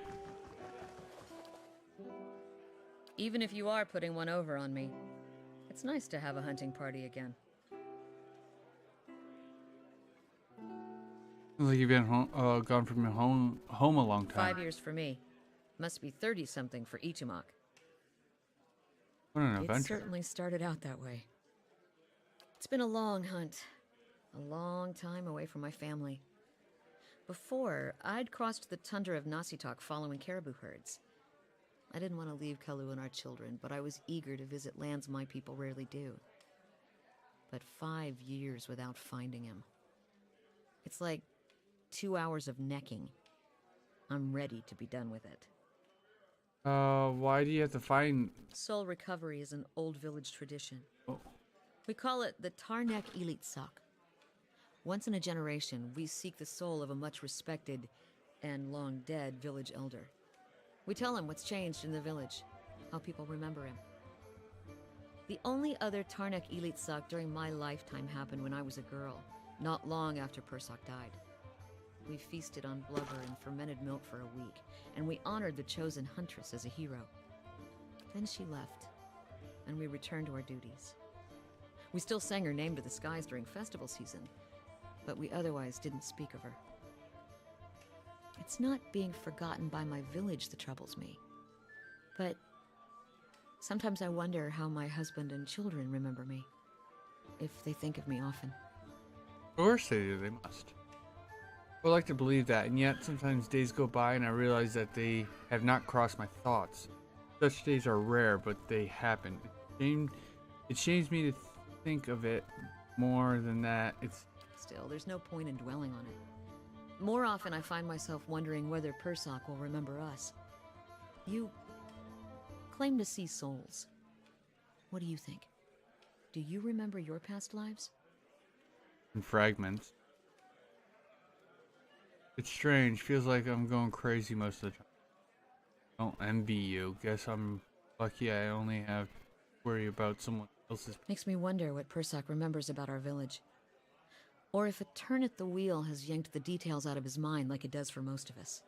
Even if you are putting one over on me, it's nice to have a hunting party again. Like you've been gone from your home a long time. 5 years for me. Must be 30-something for Ichimak. What an It adventure. certainly started out that way. It's been a long hunt. A long time away from my family. Before, I'd crossed the tundra of Nasitok following caribou herds. I didn't want to leave Kalu and our children, but I was eager to visit lands my people rarely do. But 5 years without finding him. It's like 2 hours of necking. I'm ready to be done with it. Why do you have to find... Soul recovery is an old village tradition. Oh. We call it the Tarnek Elitsak. Once in a generation, we seek the soul of a much respected and long dead village elder. We tell him what's changed in the village, how people remember him. The only other Tarnek Elitsak during my lifetime happened when I was a girl, not long after Persak died. We feasted on blubber and fermented milk for a week, and we honored the chosen huntress as a hero. Then she left, and we returned to our duties. We still sang her name to the skies during festival season, but we otherwise didn't speak of her. It's not being forgotten by my village that troubles me, but sometimes I wonder how my husband and children remember me, if they think of me often. Of course they do, they must. I like to believe that, and yet sometimes days go by and I realize that they have not crossed my thoughts. Such days are rare, but they happen. It shames me to think of it. More than that, it's... Still, there's no point in dwelling on it. More often I find myself wondering whether Persak will remember us. You claim to see souls. What do you think? Do you remember your past lives? in fragments. It's strange. Feels like I'm going crazy most of the time. Don't envy you. Guess I'm lucky I only have to worry about someone else's. Makes me wonder what Persak remembers about our village. Or if a turn at the wheel has yanked the details out of his mind like it does for most of us.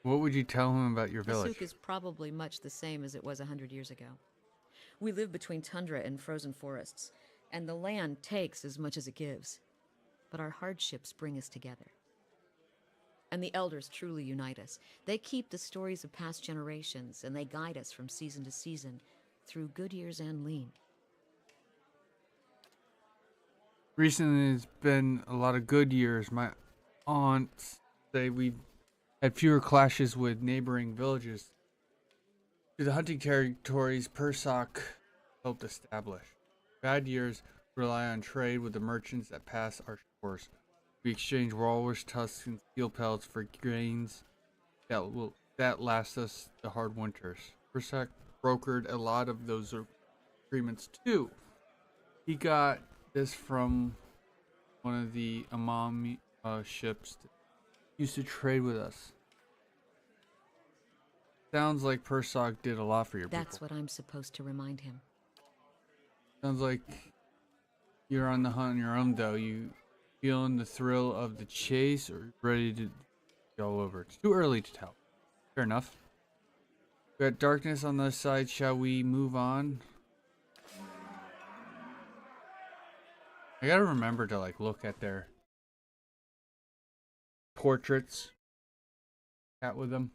What would you tell him about your village? Kasuk is probably much the same as it was 100 years ago. We live between tundra and frozen forests, and the land takes as much as it gives. But our hardships bring us together. And the elders truly unite us. They keep the stories of past generations, and they guide us from season to season, through good years and lean. Recently, it's been a lot of good years. My aunts say we've had fewer clashes with neighboring villages to the hunting territories Persoc helped establish. Bad years rely on trade with the merchants that pass our shores. We exchange walrus tusks and steel pellets for grains that last us the hard winters. Persoc brokered a lot of those agreements too. He got this from one of the Amami ships that used to trade with us. Sounds like Persoc did a lot for your people. That's what I'm supposed to remind him. Sounds like you're on the hunt on your own, though. You feeling the thrill of the chase or ready to go over? It's too early to tell. Fair enough. We got darkness on the other side. Shall we move on? I gotta remember to like look at their portraits. Chat with them.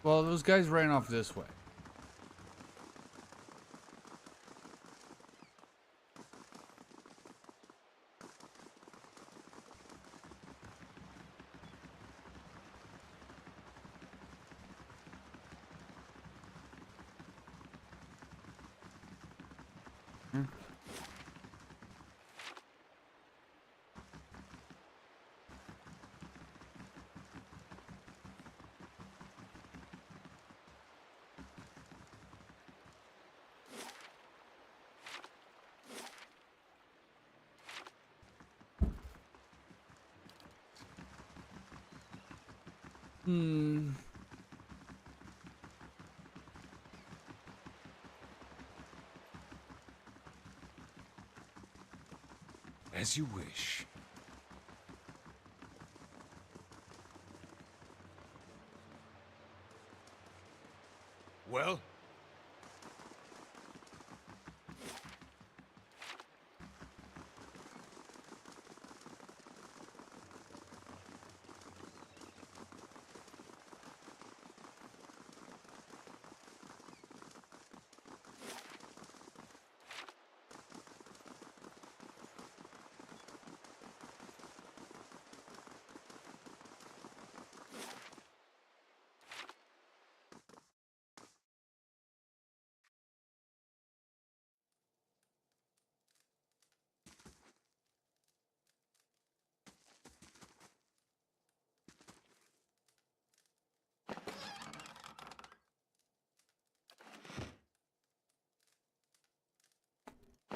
Well, those guys ran off this way. As you wish. Well?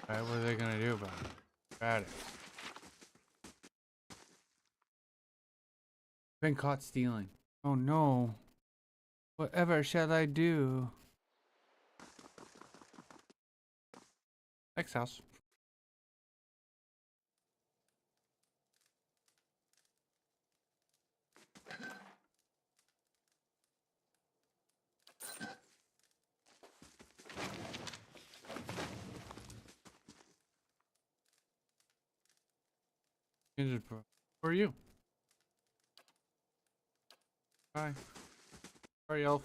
Alright, what are they gonna do about it? Got it. Been caught stealing. Oh no. Whatever shall I do? Next house. Who are you? Hi. Sorry, elf.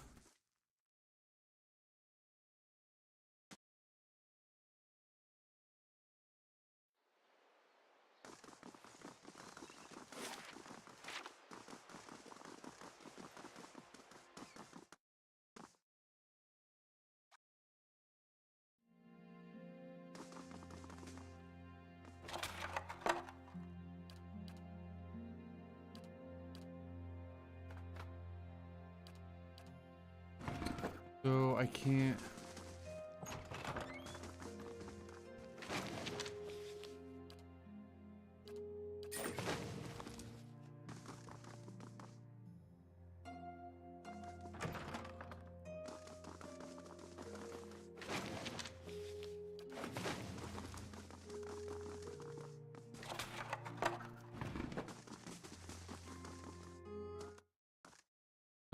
So I can't.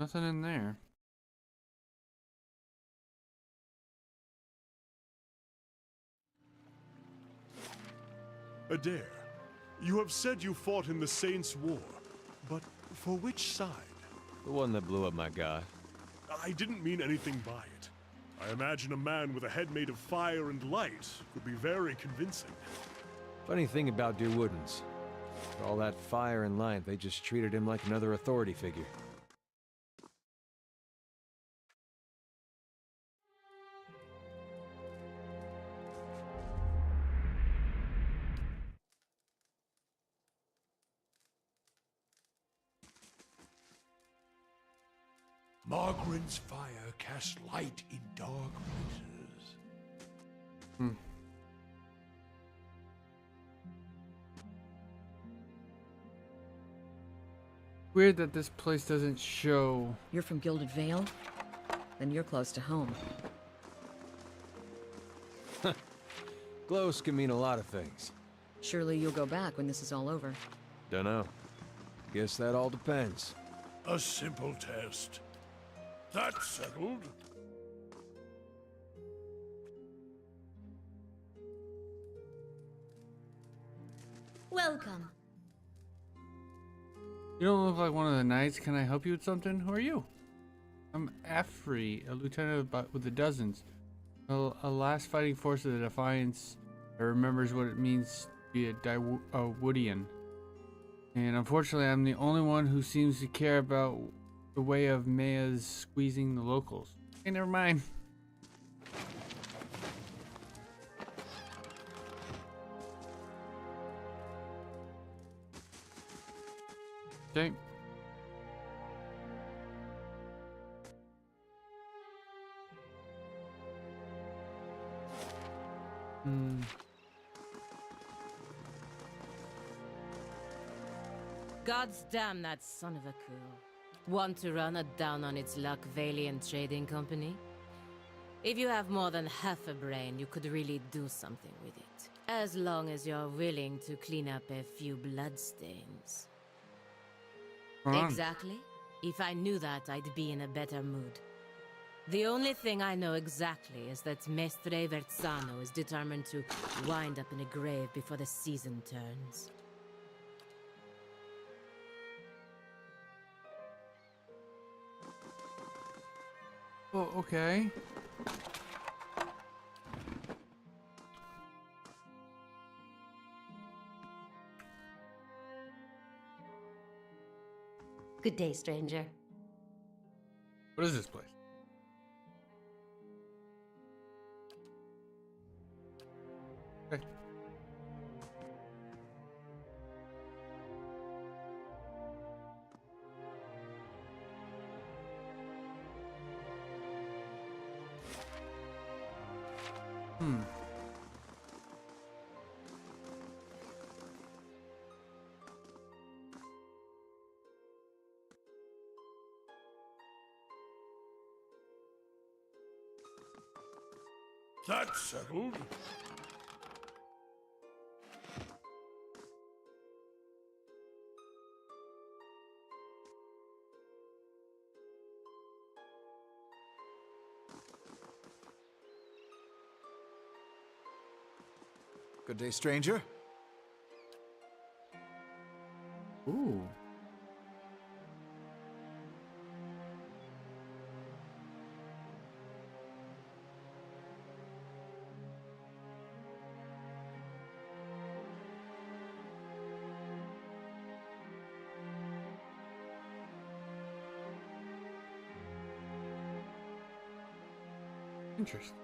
Nothing in there. Adair, you have said you fought in the Saints' War, but for which side? The one that blew up my god. I didn't mean anything by it. I imagine a man with a head made of fire and light would be very convincing. Funny thing about Woodens. For all that fire and light, they just treated him like another authority figure. Margaren's fire casts light in dark places. Weird that this place doesn't show. You're from Gilded Vale? Then you're close to home. Close can mean a lot of things. Surely you'll go back when this is all over. Dunno. Guess that all depends. A simple test. That's settled. Welcome. You don't look like one of the knights. Can I help you with something? Who are you? I'm Afri, a lieutenant with the dozens. A last fighting force of the Defiance that remembers what it means to be a Woodian. And unfortunately, I'm the only one who seems to care about the way of Maya's squeezing the locals. Okay, never mind. Okay. Gods damn that son of a coup. Want to run it down on its luck Valiant Trading Company? If you have more than half a brain, you could really do something with it. As long as you're willing to clean up a few bloodstains. Exactly. If I knew that, I'd be in a better mood. The only thing I know exactly is that Mestre Versano is determined to wind up in a grave before the season turns. Oh, okay. Good day, stranger. What is this place? Okay. That's settled. Good day, stranger. Ooh. Interesting.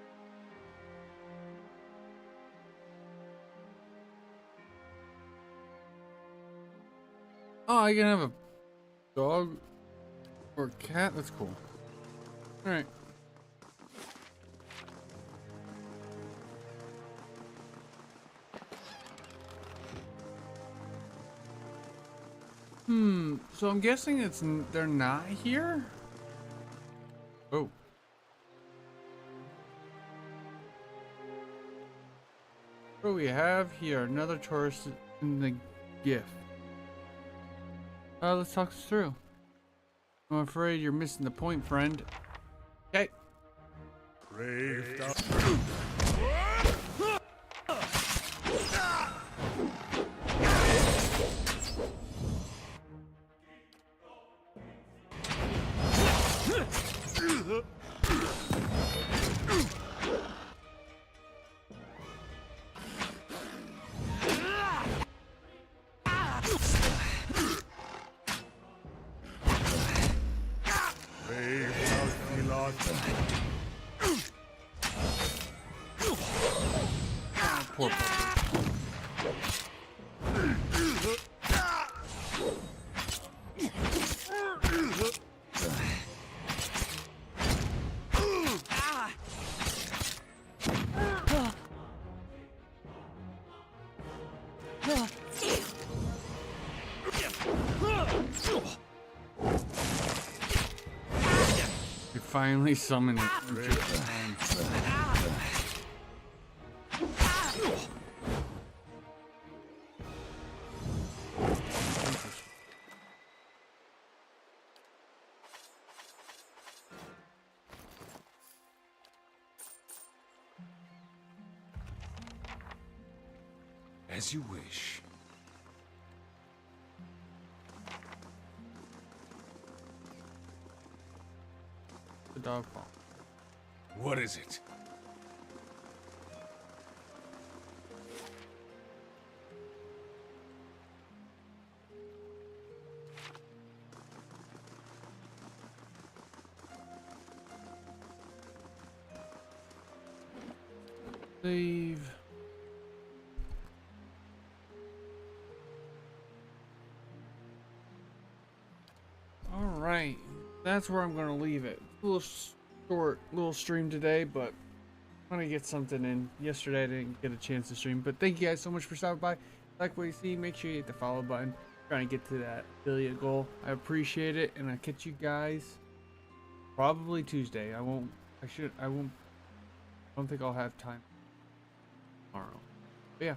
Oh, I can have a dog or a cat? That's cool. Alright. So I'm guessing they're not here? Oh. What do we have here? Another tourist in the gift. Let's talk this through. I'm afraid you're missing the point, friend. Okay. Brave down. Poor puppy. You finally summoned it. As you wish. The dog fall. What is it? Save. Alright, that's where I'm going to leave it. A little short little stream today, but I'm going to get something in. Yesterday I didn't get a chance to stream, but thank you guys so much for stopping by. Like what you see, make sure you hit the follow button. Trying to get to that affiliate goal. I appreciate it, and I'll catch you guys probably Tuesday. I don't think I'll have time tomorrow. But yeah.